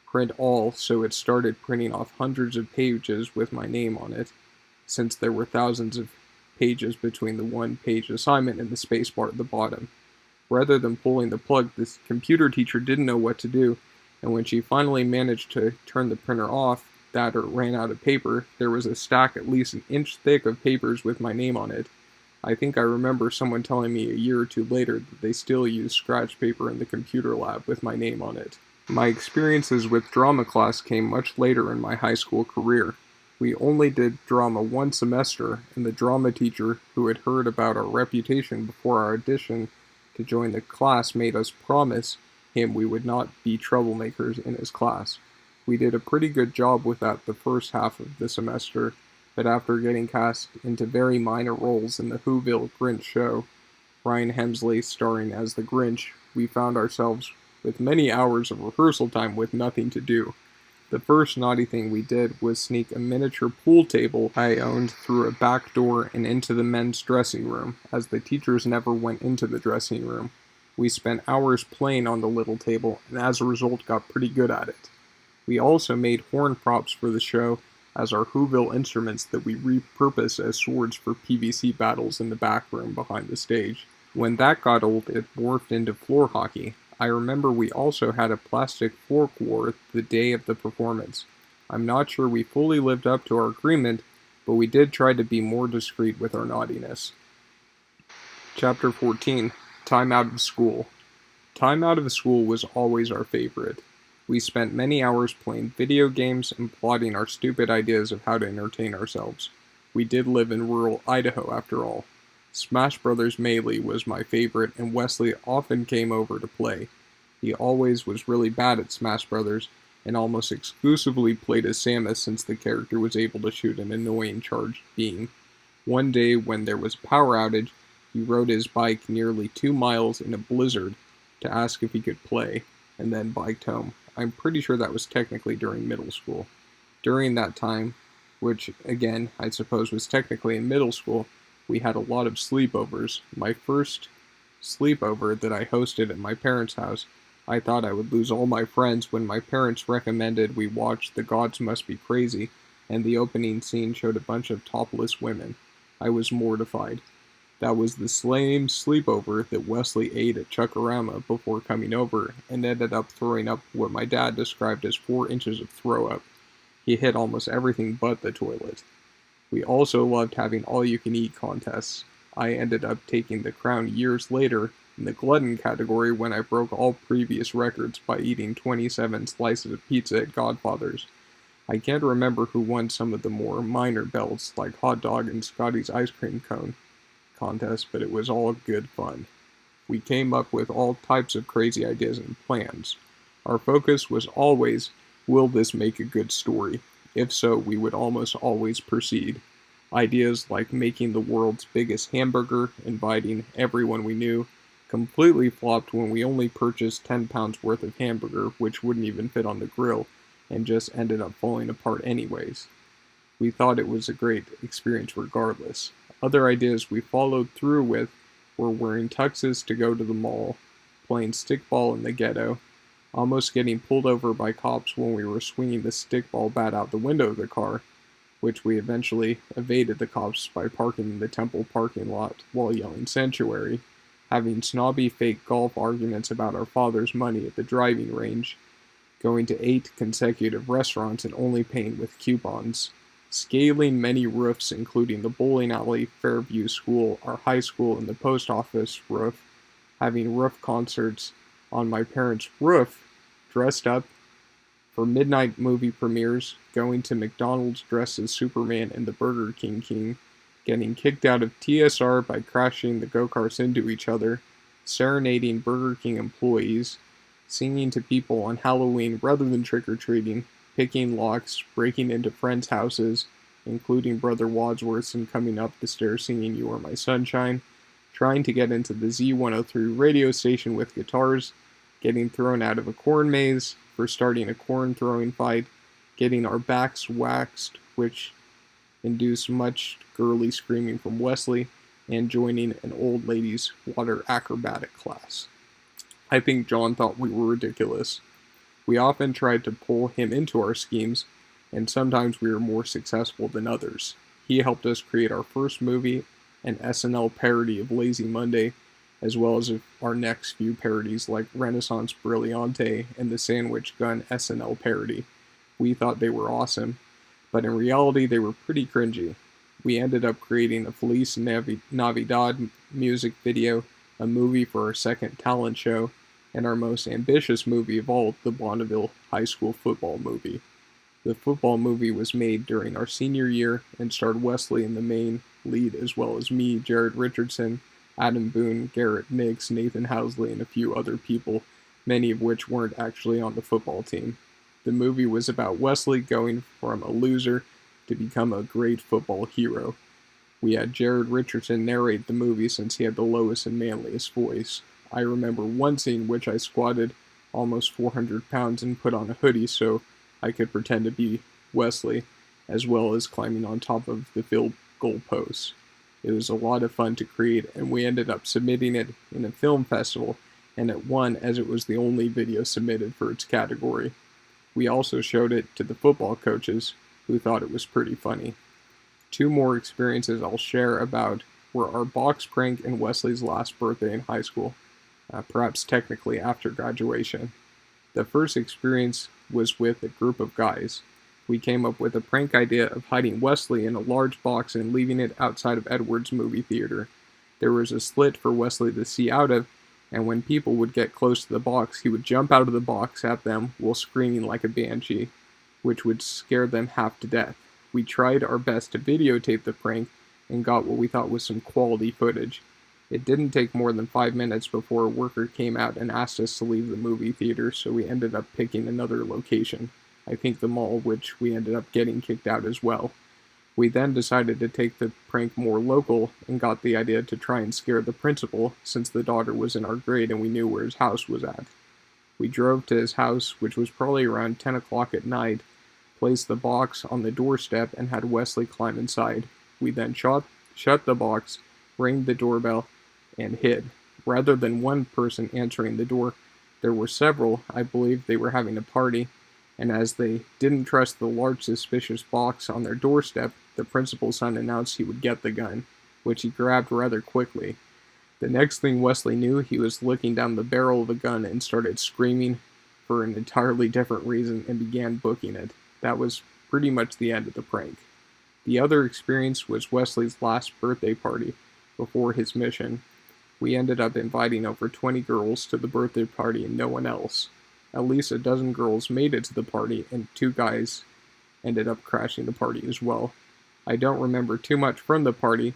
S1: print all, so it started printing off hundreds of pages with my name on it, since there were thousands of pages between the one-page assignment and the spacebar at the bottom. Rather than pulling the plug, this computer teacher didn't know what to do, and when she finally managed to turn the printer off, that or ran out of paper, there was a stack at least an inch thick of papers with my name on it. I think I remember someone telling me a year or two later that they still use scratch paper in the computer lab with my name on it. My experiences with drama class came much later in my high school career. We only did drama one semester, and the drama teacher, who had heard about our reputation before our audition to join the class, made us promise him we would not be troublemakers in his class. We did a pretty good job with that the first half of the semester, but after getting cast into very minor roles in the Whoville Grinch show, Ryan Hemsley starring as the Grinch, we found ourselves with many hours of rehearsal time with nothing to do. The first naughty thing we did was sneak a miniature pool table I owned through a back door and into the men's dressing room, as the teachers never went into the dressing room. We spent hours playing on the little table, and as a result got pretty good at it. We also made horn props for the show as our Whoville instruments that we repurposed as swords for PVC battles in the back room behind the stage. When that got old, it morphed into floor hockey. I remember we also had a plastic fork war the day of the performance. I'm not sure we fully lived up to our agreement, but we did try to be more discreet with our naughtiness. Chapter 14. Time Out of School. Time out of school was always our favorite. We spent many hours playing video games and plotting our stupid ideas of how to entertain ourselves. We did live in rural Idaho after all. Smash Brothers Melee was my favorite, and Wesley often came over to play. He always was really bad at Smash Brothers, and almost exclusively played as Samus since the character was able to shoot an annoying charged beam. One day, when there was a power outage, he rode his bike nearly 2 miles in a blizzard to ask if he could play, and then biked home. I'm pretty sure that was technically during middle school. During that time, which again I suppose was technically in middle school, we had a lot of sleepovers. My first sleepover that I hosted at my parents' house, I thought I would lose all my friends when my parents recommended we watch The Gods Must Be Crazy, and the opening scene showed a bunch of topless women. I was mortified. That was the same sleepover that Wesley ate at Chuckarama before coming over, and ended up throwing up what my dad described as 4 inches of throw up. He hit almost everything but the toilet. We also loved having all-you-can-eat contests. I ended up taking the crown years later in the glutton category when I broke all previous records by eating 27 slices of pizza at Godfather's. I can't remember who won some of the more minor belts, like hot dog and Scotty's ice cream cone contest, but it was all good fun. We came up with all types of crazy ideas and plans. Our focus was always, will this make a good story? If so, we would almost always proceed. Ideas like making the world's biggest hamburger, inviting everyone we knew, completely flopped when we only purchased 10 pounds worth of hamburger, which wouldn't even fit on the grill, and just ended up falling apart anyways. We thought it was a great experience regardless. Other ideas we followed through with were wearing tuxes to go to the mall, playing stickball in the ghetto, almost getting pulled over by cops when we were swinging the stickball bat out the window of the car, which we eventually evaded the cops by parking in the temple parking lot while yelling sanctuary, having snobby fake golf arguments about our father's money at the driving range, going to 8 consecutive restaurants and only paying with coupons, scaling many roofs, including the bowling alley, Fairview School, our high school, and the post office roof, having roof concerts on my parents' roof, dressed up for midnight movie premieres, going to McDonald's dressed as Superman and the Burger King, getting kicked out of TSR by crashing the go-karts into each other, serenading Burger King employees, singing to people on Halloween rather than trick-or-treating, picking locks, breaking into friends' houses, including Brother Wadsworth's, and coming up the stairs singing You Are My Sunshine, trying to get into the Z103 radio station with guitars, getting thrown out of a corn maze for starting a corn throwing fight, getting our backs waxed, which induced much girly screaming from Wesley, and joining an old ladies' water acrobatic class. I think John thought we were ridiculous. We often tried to pull him into our schemes, and sometimes we were more successful than others. He helped us create our first movie, an SNL parody of Lazy Monday, as well as our next few parodies like Renaissance Brilliante and the Sandwich Gun SNL parody. We thought they were awesome, but in reality they were pretty cringy. We ended up creating a Feliz Navidad music video, a movie for our second talent show, and our most ambitious movie of all, the Bonneville High School football movie. The football movie was made during our senior year and starred Wesley in the main lead, as well as me, Jared Richardson, Adam Boone, Garrett Nix, Nathan Housley, and a few other people, many of which weren't actually on the football team. The movie was about Wesley going from a loser to become a great football hero. We had Jared Richardson narrate the movie since he had the lowest and manliest voice. I remember one scene which I squatted almost 400 pounds and put on a hoodie so I could pretend to be Wesley, as well as climbing on top of the field goal post. It was a lot of fun to create, and we ended up submitting it in a film festival, and it won as it was the only video submitted for its category. We also showed it to the football coaches, who thought it was pretty funny. Two more experiences I'll share about were our box prank and Wesley's last birthday in high school, perhaps technically after graduation. The first experience was with a group of guys. We came up with a prank idea of hiding Wesley in a large box and leaving it outside of Edward's movie theater. There was a slit for Wesley to see out of, and when people would get close to the box, he would jump out of the box at them while screaming like a banshee, which would scare them half to death. We tried our best to videotape the prank and got what we thought was some quality footage. It didn't take more than 5 minutes before a worker came out and asked us to leave the movie theater, so we ended up picking another location. I think the mall, which we ended up getting kicked out as well. We then decided to take the prank more local and got the idea to try and scare the principal, since the daughter was in our grade and we knew where his house was at. We drove to his house, which was probably around 10 o'clock at night, placed the box on the doorstep, and had Wesley climb inside. We then shut the box, rang the doorbell, and hid. Rather than one person answering the door, there were several. I believe they were having a party, and as they didn't trust the large suspicious box on their doorstep, the principal's son announced he would get the gun, which he grabbed rather quickly. The next thing Wesley knew, he was looking down the barrel of the gun and started screaming for an entirely different reason and began booking it. That was pretty much the end of the prank. The other experience was Wesley's last birthday party before his mission. We ended up inviting over 20 girls to the birthday party and no one else. At least a dozen girls made it to the party, and 2 guys ended up crashing the party as well. I don't remember too much from the party,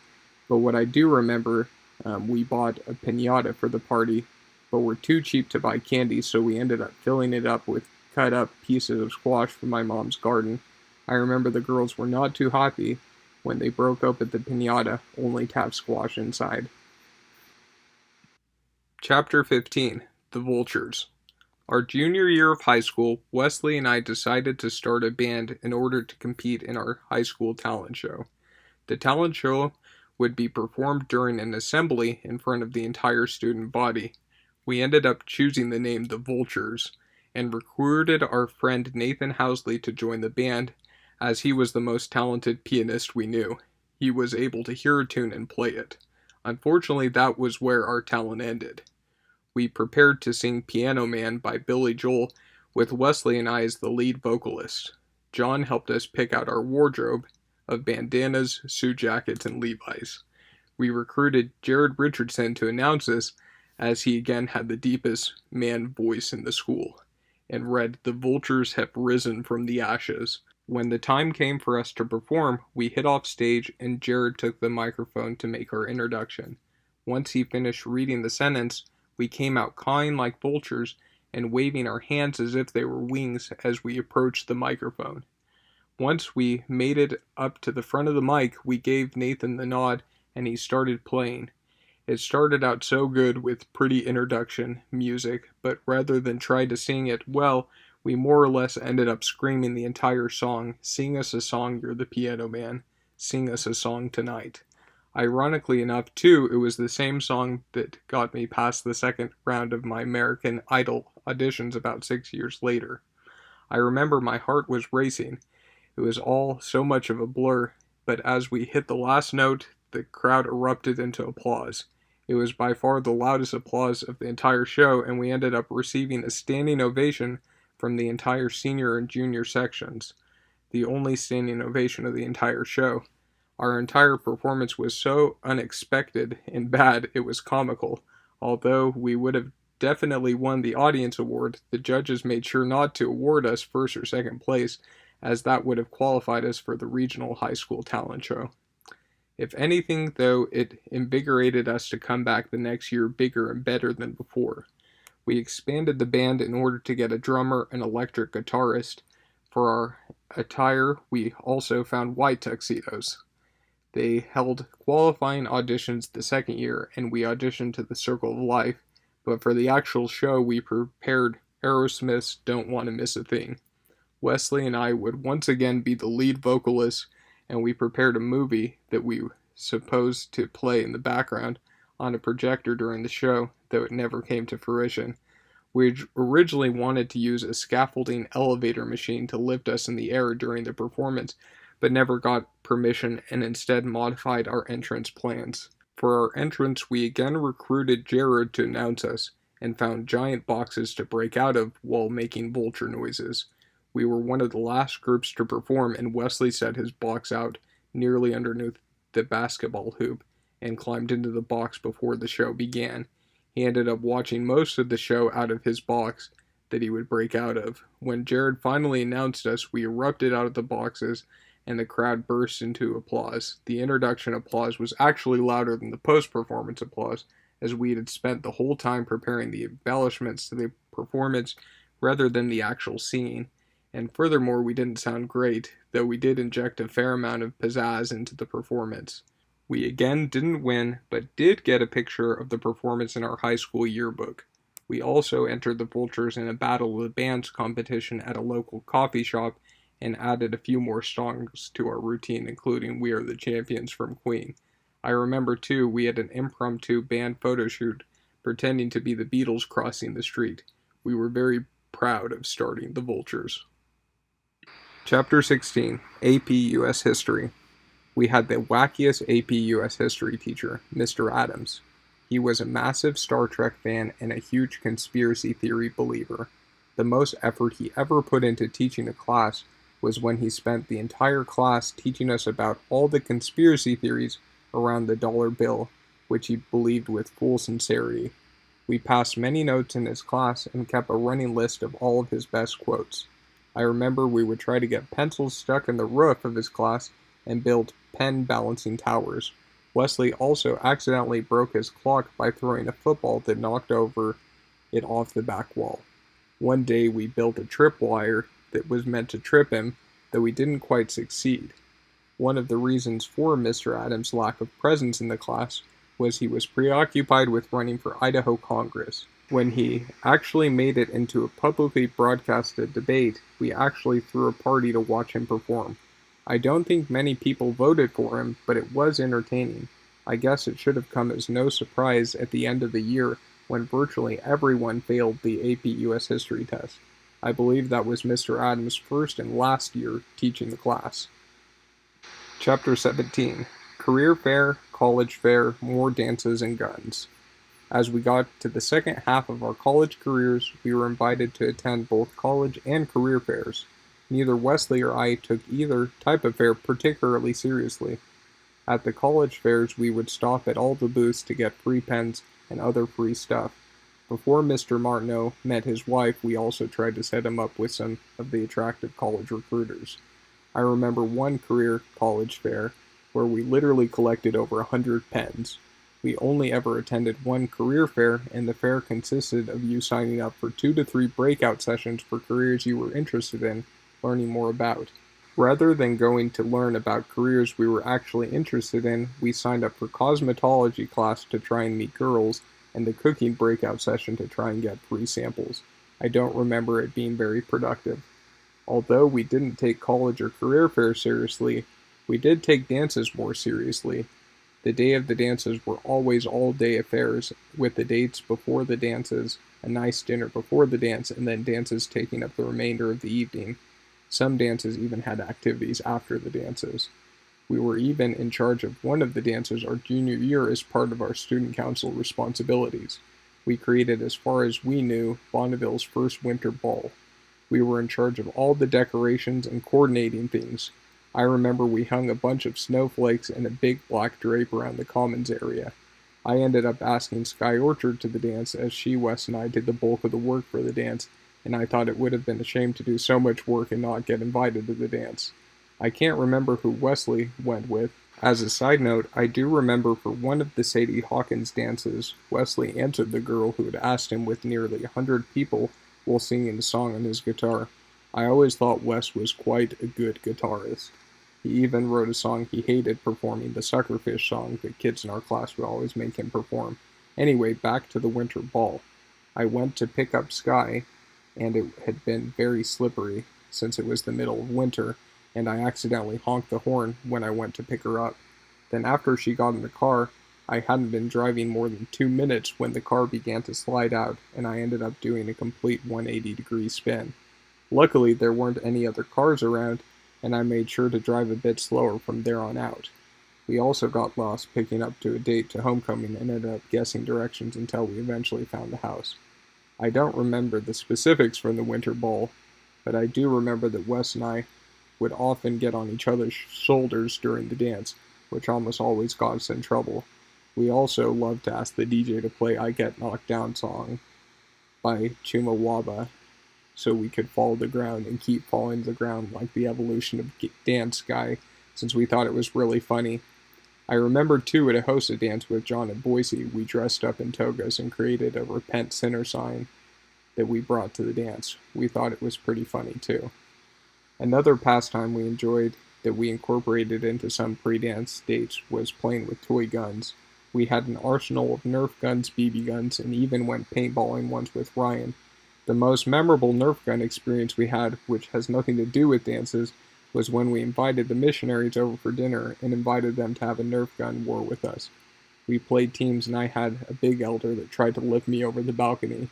S1: but what I do remember, we bought a piñata for the party, but were too cheap to buy candy, so we ended up filling it up with cut up pieces of squash from my mom's garden. I remember the girls were not too happy when they broke open the piñata, only to have squash inside. Chapter 15. The Vultures. Our junior year of high school, Wesley and I decided to start a band in order to compete in our high school talent show. The talent show would be performed during an assembly in front of the entire student body. We ended up choosing the name The Vultures, and recruited our friend Nathan Housley to join the band, as he was the most talented pianist we knew. He was able to hear a tune and play it. Unfortunately, that was where our talent ended. We prepared to sing Piano Man by Billy Joel, with Wesley and I as the lead vocalist. John helped us pick out our wardrobe, of bandanas, suit jackets, and Levi's. We recruited Jared Richardson to announce us, as he again had the deepest man voice in the school, and read, "The vultures have risen from the ashes." When the time came for us to perform, we hit off stage and Jared took the microphone to make our introduction. Once he finished reading the sentence, we came out cawing like vultures and waving our hands as if they were wings as we approached the microphone. Once we made it up to the front of the mic, we gave Nathan the nod and he started playing. It started out so good with pretty introduction music, but rather than try to sing it well, we more or less ended up screaming the entire song, "Sing us a song, you're the piano man. Sing us a song tonight." Ironically enough, too, it was the same song that got me past the second round of my American Idol auditions about 6 years later. I remember my heart was racing. It was all so much of a blur, but as we hit the last note, the crowd erupted into applause. It was by far the loudest applause of the entire show, and we ended up receiving a standing ovation from the entire senior and junior sections, the only standing ovation of the entire show. Our entire performance was so unexpected and bad it was comical. Although we would have definitely won the audience award, the judges made sure not to award us first or second place, as that would have qualified us for the regional high school talent show. If anything, though, it invigorated us to come back the next year bigger and better than before. We expanded the band in order to get a drummer and electric guitarist. For our attire, we also found white tuxedos. They held qualifying auditions the second year, and we auditioned to the Circle of Life, but for the actual show, we prepared Aerosmith's Don't Want to Miss a Thing. Wesley and I would once again be the lead vocalists, and we prepared a movie that we supposed to play in the background on a projector during the show, though it never came to fruition. We originally wanted to use a scaffolding elevator machine to lift us in the air during the performance, but never got permission and instead modified our entrance plans. For our entrance, we again recruited Jared to announce us, and found giant boxes to break out of while making vulture noises. We were one of the last groups to perform, and Wesley set his box out nearly underneath the basketball hoop, and climbed into the box before the show began. He ended up watching most of the show out of his box that he would break out of. When Jared finally announced us, we erupted out of the boxes, and the crowd burst into applause. The introduction applause was actually louder than the post-performance applause, as we had spent the whole time preparing the embellishments to the performance rather than the actual singing. And furthermore, we didn't sound great, though we did inject a fair amount of pizzazz into the performance. We again didn't win, but did get a picture of the performance in our high school yearbook. We also entered the Vultures in a Battle of the Bands competition at a local coffee shop, and added a few more songs to our routine, including We Are the Champions from Queen. I remember, too, we had an impromptu band photo shoot, pretending to be the Beatles crossing the street. We were very proud of starting the Vultures. Chapter 16, AP US History. We had the wackiest AP US History teacher, Mr. Adams. He was a massive Star Trek fan and a huge conspiracy theory believer. The most effort he ever put into teaching a class was when he spent the entire class teaching us about all the conspiracy theories around the dollar bill, which he believed with full sincerity. We passed many notes in his class and kept a running list of all of his best quotes. I remember we would try to get pencils stuck in the roof of his class and build pen balancing towers. Wesley also accidentally broke his clock by throwing a football that knocked over it off the back wall. One day we built a tripwire that was meant to trip him, though we didn't quite succeed. One of the reasons for Mr. Adams' lack of presence in the class was he was preoccupied with running for Idaho Congress. When he actually made it into a publicly broadcasted debate, we actually threw a party to watch him perform. I don't think many people voted for him, but it was entertaining. I guess it should have come as no surprise at the end of the year when virtually everyone failed the AP US History test. I believe that was Mr. Adams' first and last year teaching the class. Chapter 17, Career Fair, College Fair, More Dances and Guns. As we got to the second half of our college careers, we were invited to attend both college and career fairs. Neither Wesley or I took either type of fair particularly seriously. At the college fairs, we would stop at all the booths to get free pens and other free stuff. Before Mr. Martineau met his wife, we also tried to set him up with some of the attractive college recruiters. I remember one career college fair where we literally collected over 100 pens. We only ever attended one career fair, and the fair consisted of you signing up for 2 to 3 breakout sessions for careers you were interested in learning more about. Rather than going to learn about careers we were actually interested in, we signed up for cosmetology class to try and meet girls, and the cooking breakout session to try and get free samples. I don't remember it being very productive. Although we didn't take college or career fair seriously, we did take dances more seriously. The day of the dances were always all-day affairs, with the dates before the dances, a nice dinner before the dance, and then dances taking up the remainder of the evening. Some dances even had activities after the dances. We were even in charge of one of the dances our junior year as part of our student council responsibilities. We created, as far as we knew, Bonneville's first winter ball. We were in charge of all the decorations and coordinating things. I remember we hung a bunch of snowflakes and a big black drape around the commons area. I ended up asking Sky Orchard to the dance, as she, Wes, and I did the bulk of the work for the dance, and I thought it would have been a shame to do so much work and not get invited to the dance. I can't remember who Wesley went with. As a side note, I do remember for one of the Sadie Hawkins dances, Wesley answered the girl who had asked him with nearly 100 people while singing the song on his guitar. I always thought Wes was quite a good guitarist. He even wrote a song he hated performing, the Suckerfish song that kids in our class would always make him perform. Anyway, back to the winter ball. I went to pick up Sky, and it had been very slippery since it was the middle of winter, and I accidentally honked the horn when I went to pick her up. Then after she got in the car, I hadn't been driving more than 2 minutes when the car began to slide out, and I ended up doing a complete 180-degree spin. Luckily, there weren't any other cars around, and I made sure to drive a bit slower from there on out. We also got lost picking up to a date to homecoming and ended up guessing directions until we eventually found the house. I don't remember the specifics from the winter ball, but I do remember that Wes and I would often get on each other's shoulders during the dance, which almost always got us in trouble. We also loved to ask the DJ to play I Get Knocked Down song by Chumawaba so we could fall to the ground and keep falling to the ground like the evolution of dance guy, since we thought it was really funny. I remember too at a hosted dance with John at Boise, we dressed up in togas and created a Repent Sinner sign that we brought to the dance. We thought it was pretty funny too. Another pastime we enjoyed that we incorporated into some pre-dance dates was playing with toy guns. We had an arsenal of Nerf guns, BB guns, and even went paintballing once with Ryan. The most memorable Nerf gun experience we had, which has nothing to do with dances, was when we invited the missionaries over for dinner and invited them to have a Nerf gun war with us. We played teams and I had a big elder that tried to lift me over the balcony.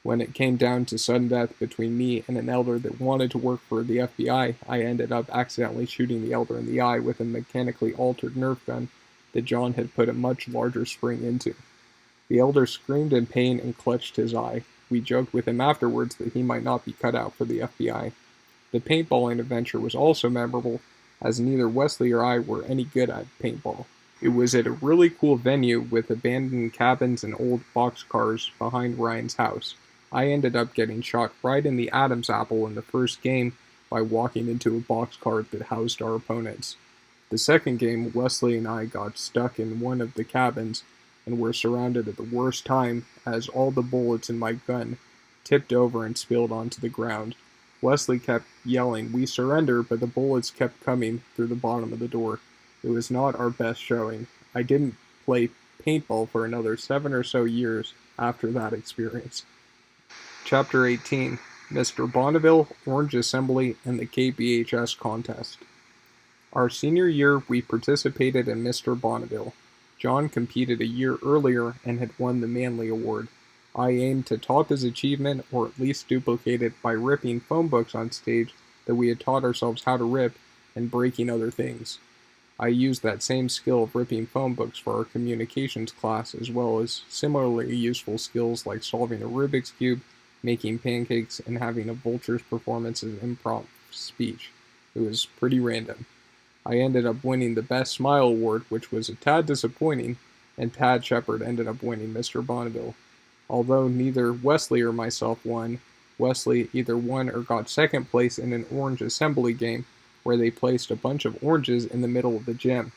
S1: When it came down to sudden death between me and an elder that wanted to work for the FBI, I ended up accidentally shooting the elder in the eye with a mechanically altered Nerf gun that John had put a much larger spring into. The elder screamed in pain and clutched his eye. We joked with him afterwards that he might not be cut out for the FBI. The paintballing adventure was also memorable, as neither Wesley or I were any good at paintball. It was at a really cool venue with abandoned cabins and old boxcars behind Ryan's house. I ended up getting shot right in the Adam's apple in the first game by walking into a boxcar that housed our opponents. The second game, Wesley and I got stuck in one of the cabins and were surrounded at the worst time as all the bullets in my gun tipped over and spilled onto the ground. Wesley kept yelling, "We surrender," but the bullets kept coming through the bottom of the door. It was not our best showing. I didn't play paintball for another 7 or so years after that experience. Chapter 18, Mr. Bonneville, Orange Assembly, and the KBHS Contest. Our senior year, we participated in Mr. Bonneville. John competed a year earlier and had won the Manley Award. I aimed to top his achievement, or at least duplicate it, by ripping phone books on stage that we had taught ourselves how to rip and breaking other things. I used that same skill of ripping phone books for our communications class, as well as similarly useful skills like solving a Rubik's Cube, making pancakes, and having a vulture's performance as improv speech. It was pretty random. I ended up winning the Best Smile Award, which was a tad disappointing, and Tad Shepard ended up winning Mr. Bonneville. Although neither Wesley or myself won, Wesley either won or got second place in an orange assembly game where they placed a bunch of oranges in the middle of the gym.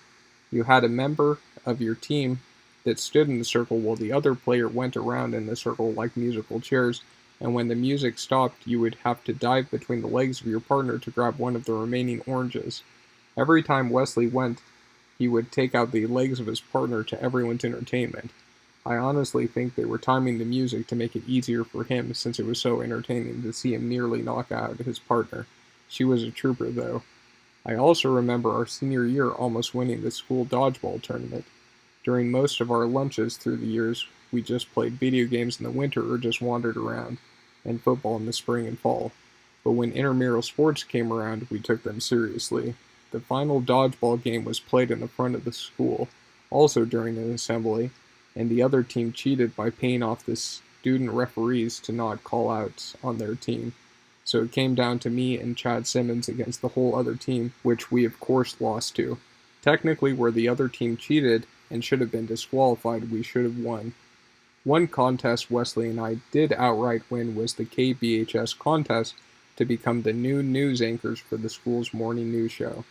S1: You had a member of your team that stood in the circle while the other player went around in the circle like musical chairs, and when the music stopped, you would have to dive between the legs of your partner to grab one of the remaining oranges. Every time Wesley went, he would take out the legs of his partner to everyone's entertainment. I honestly think they were timing the music to make it easier for him since it was so entertaining to see him nearly knock out his partner. She was a trooper, though. I also remember our senior year almost winning the school dodgeball tournament. During most of our lunches through the years, we just played video games in the winter or just wandered around, and football in the spring and fall. But when intramural sports came around, we took them seriously. The final dodgeball game was played in the front of the school, also during an assembly, and the other team cheated by paying off the student referees to not call outs on their team. So it came down to me and Chad Simmons against the whole other team, which we of course lost to. Technically, where the other team cheated and should have been disqualified, we should have won. One contest Wesley and I did outright win was the KBHS contest to become the new news anchors for the school's morning news show.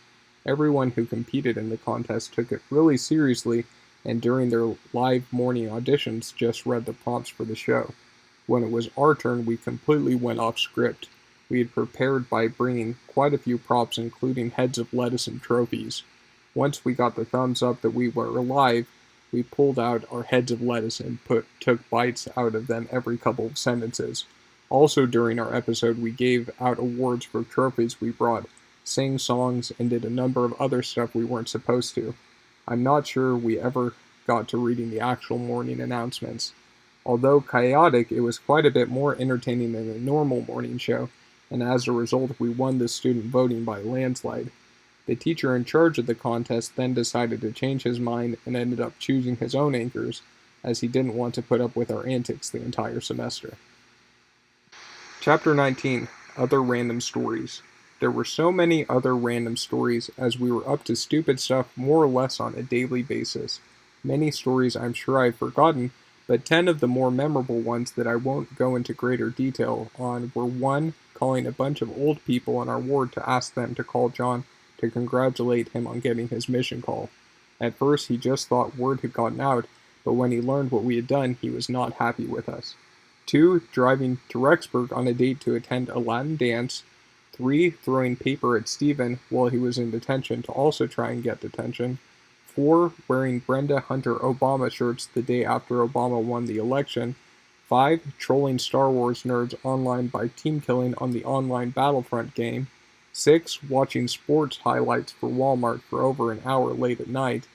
S1: Everyone who competed in the contest took it really seriously, and during their live morning auditions just read the prompts for the show. When it was our turn, we completely went off script. We had prepared by bringing quite a few props, including heads of lettuce and trophies. Once we got the thumbs up that we were live, we pulled out our heads of lettuce and took bites out of them every couple of sentences. Also during our episode, we gave out awards for trophies we brought, sang songs, and did a number of other stuff we weren't supposed to. I'm not sure we ever got to reading the actual morning announcements. Although chaotic, it was quite a bit more entertaining than a normal morning show, and as a result, we won the student voting by a landslide. The teacher in charge of the contest then decided to change his mind and ended up choosing his own anchors, as he didn't want to put up with our antics the entire semester. Chapter 19, Other Random Stories. There were so many other random stories as we were up to stupid stuff more or less on a daily basis. Many stories I'm sure I've forgotten, but 10 of the more memorable ones that I won't go into greater detail on were 1. Calling a bunch of old people on our ward to ask them to call John to congratulate him on getting his mission call. At first he just thought word had gotten out, but when he learned what we had done, he was not happy with us. 2. Driving to Rexburg on a date to attend a Latin dance. 3. Throwing paper at Stephen while he was in detention to also try and get detention. 4. Wearing Brenda Hunter Obama shirts the day after Obama won the election. 5. Trolling Star Wars nerds online by team killing on the online Battlefront game. 6. Watching sports highlights for Walmart for over an hour late at night.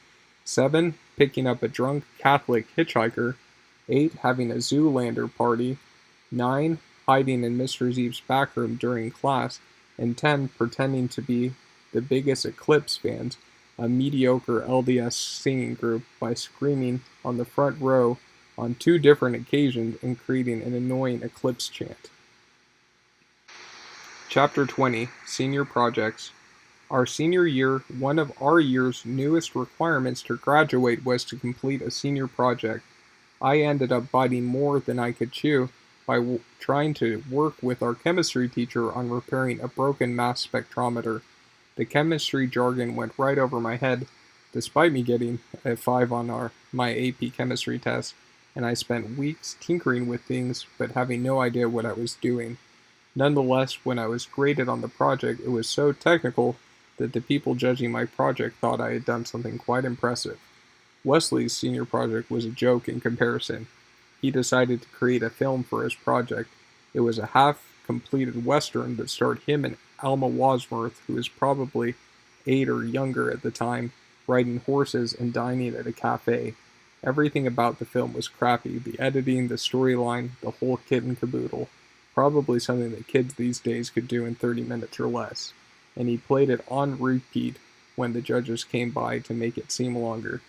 S1: 7. Picking up a drunk Catholic hitchhiker. 8. Having a Zoolander party. 9. Hiding in Mr. Zeeb's back room during class. And 10. Pretending to be the biggest Eclipse fans, a mediocre LDS singing group, by screaming on the front row on 2 different occasions and creating an annoying Eclipse chant. Chapter 20, Senior Projects. Our senior year, one of our year's newest requirements to graduate was to complete a senior project. I ended up biting more than I could chew by trying to work with our chemistry teacher on repairing a broken mass spectrometer. The chemistry jargon went right over my head, despite me getting a 5 on my AP chemistry test, and I spent weeks tinkering with things but having no idea what I was doing. Nonetheless, when I was graded on the project, it was so technical that the people judging my project thought I had done something quite impressive. Wesley's senior project was a joke in comparison. He decided to create a film for his project. It was a half-completed western that starred him and Alma Wasworth, who was probably 8 or younger at the time, riding horses and dining at a cafe. Everything about the film was crappy: the editing, the storyline, the whole kit and caboodle. Probably something that kids these days could do in 30 minutes or less. And he played it on repeat when the judges came by to make it seem longer,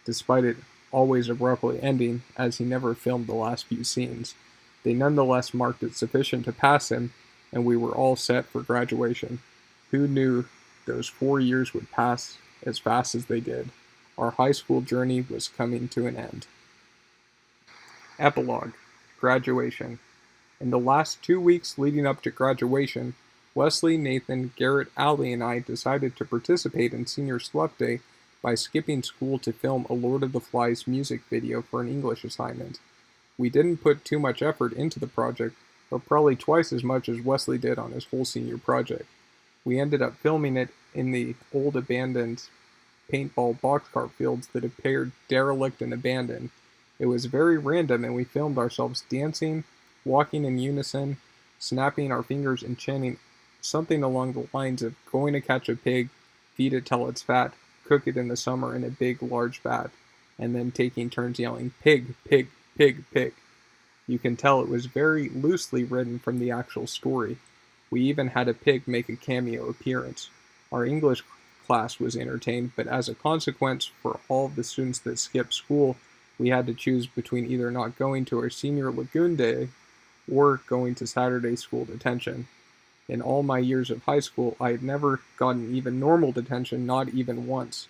S1: despite it always abruptly ending, as he never filmed the last few scenes. They nonetheless marked it sufficient to pass him, and we were all set for graduation. Who knew those 4 years would pass as fast as they did? Our high school journey was coming to an end. Epilogue. Graduation. In the last 2 weeks leading up to graduation, Wesley, Nathan, Garrett, Allie, and I decided to participate in Senior Slup Day by skipping school to film a Lord of the Flies music video for an English assignment. We didn't put too much effort into the project, but probably twice as much as Wesley did on his whole senior project. We ended up filming it in the old abandoned paintball boxcar fields that appeared derelict and abandoned. It was very random, and we filmed ourselves dancing, walking in unison, snapping our fingers and chanting something along the lines of going to catch a pig, feed it till it's fat, cook it in the summer in a big, large vat, and then taking turns yelling, pig, pig, pig, pig. You can tell it was very loosely written from the actual story. We even had a pig make a cameo appearance. Our English class was entertained, but as a consequence, for all of the students that skipped school, we had to choose between either not going to our senior Lagoon Day or going to Saturday school detention. In all my years of high school, I had never gotten even normal detention, not even once.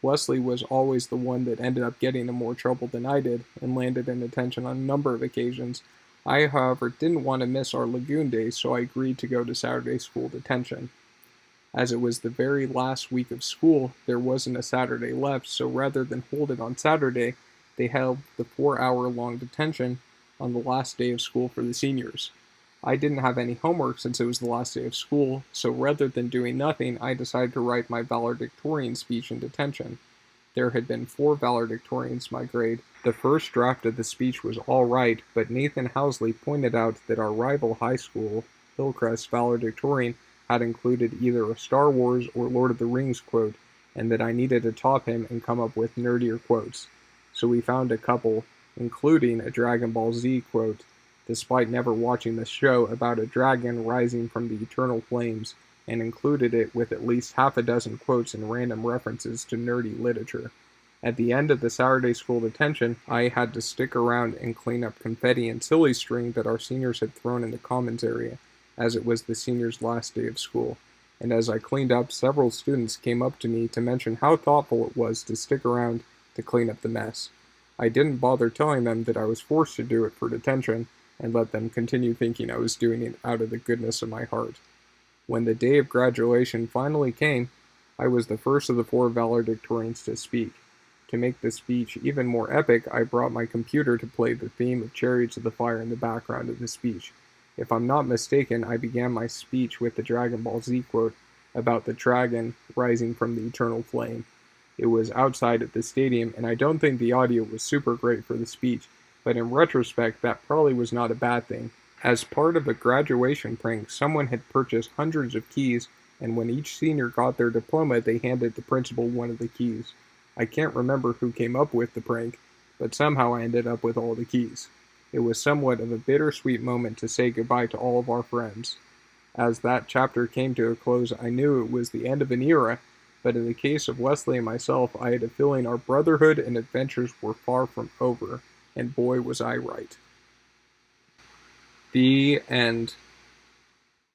S1: Wesley was always the one that ended up getting in more trouble than I did, and landed in detention on a number of occasions. I, however, didn't want to miss our Lagoon Day, so I agreed to go to Saturday school detention. As it was the very last week of school, there wasn't a Saturday left, so rather than hold it on Saturday, they held the 4-hour-long detention on the last day of school for the seniors. I didn't have any homework since it was the last day of school, so rather than doing nothing, I decided to write my valedictorian speech in detention. There had been 4 valedictorians my grade. The first draft of the speech was all right, but Nathan Housley pointed out that our rival high school, Hillcrest valedictorian, had included either a Star Wars or Lord of the Rings quote, and that I needed to top him and come up with nerdier quotes. So we found a couple, including a Dragon Ball Z quote, despite never watching the show, about a dragon rising from the eternal flames, and included it with at least half a dozen quotes and random references to nerdy literature. At the end of the Saturday school detention, I had to stick around and clean up confetti and silly string that our seniors had thrown in the commons area, as it was the seniors' last day of school. And as I cleaned up, several students came up to me to mention how thoughtful it was to stick around to clean up the mess. I didn't bother telling them that I was forced to do it for detention, and let them continue thinking I was doing it out of the goodness of my heart. When the day of graduation finally came, I was the first of the 4 valedictorians to speak. To make the speech even more epic, I brought my computer to play the theme of Chariots of the Fire in the background of the speech. If I'm not mistaken, I began my speech with the Dragon Ball Z quote about the dragon rising from the eternal flame. It was outside at the stadium, and I don't think the audio was super great for the speech, but in retrospect, that probably was not a bad thing. As part of a graduation prank, someone had purchased hundreds of keys, and when each senior got their diploma, they handed the principal one of the keys. I can't remember who came up with the prank, but somehow I ended up with all the keys. It was somewhat of a bittersweet moment to say goodbye to all of our friends. As that chapter came to a close, I knew it was the end of an era, but in the case of Wesley and myself, I had a feeling our brotherhood and adventures were far from over. And boy was I right. The end.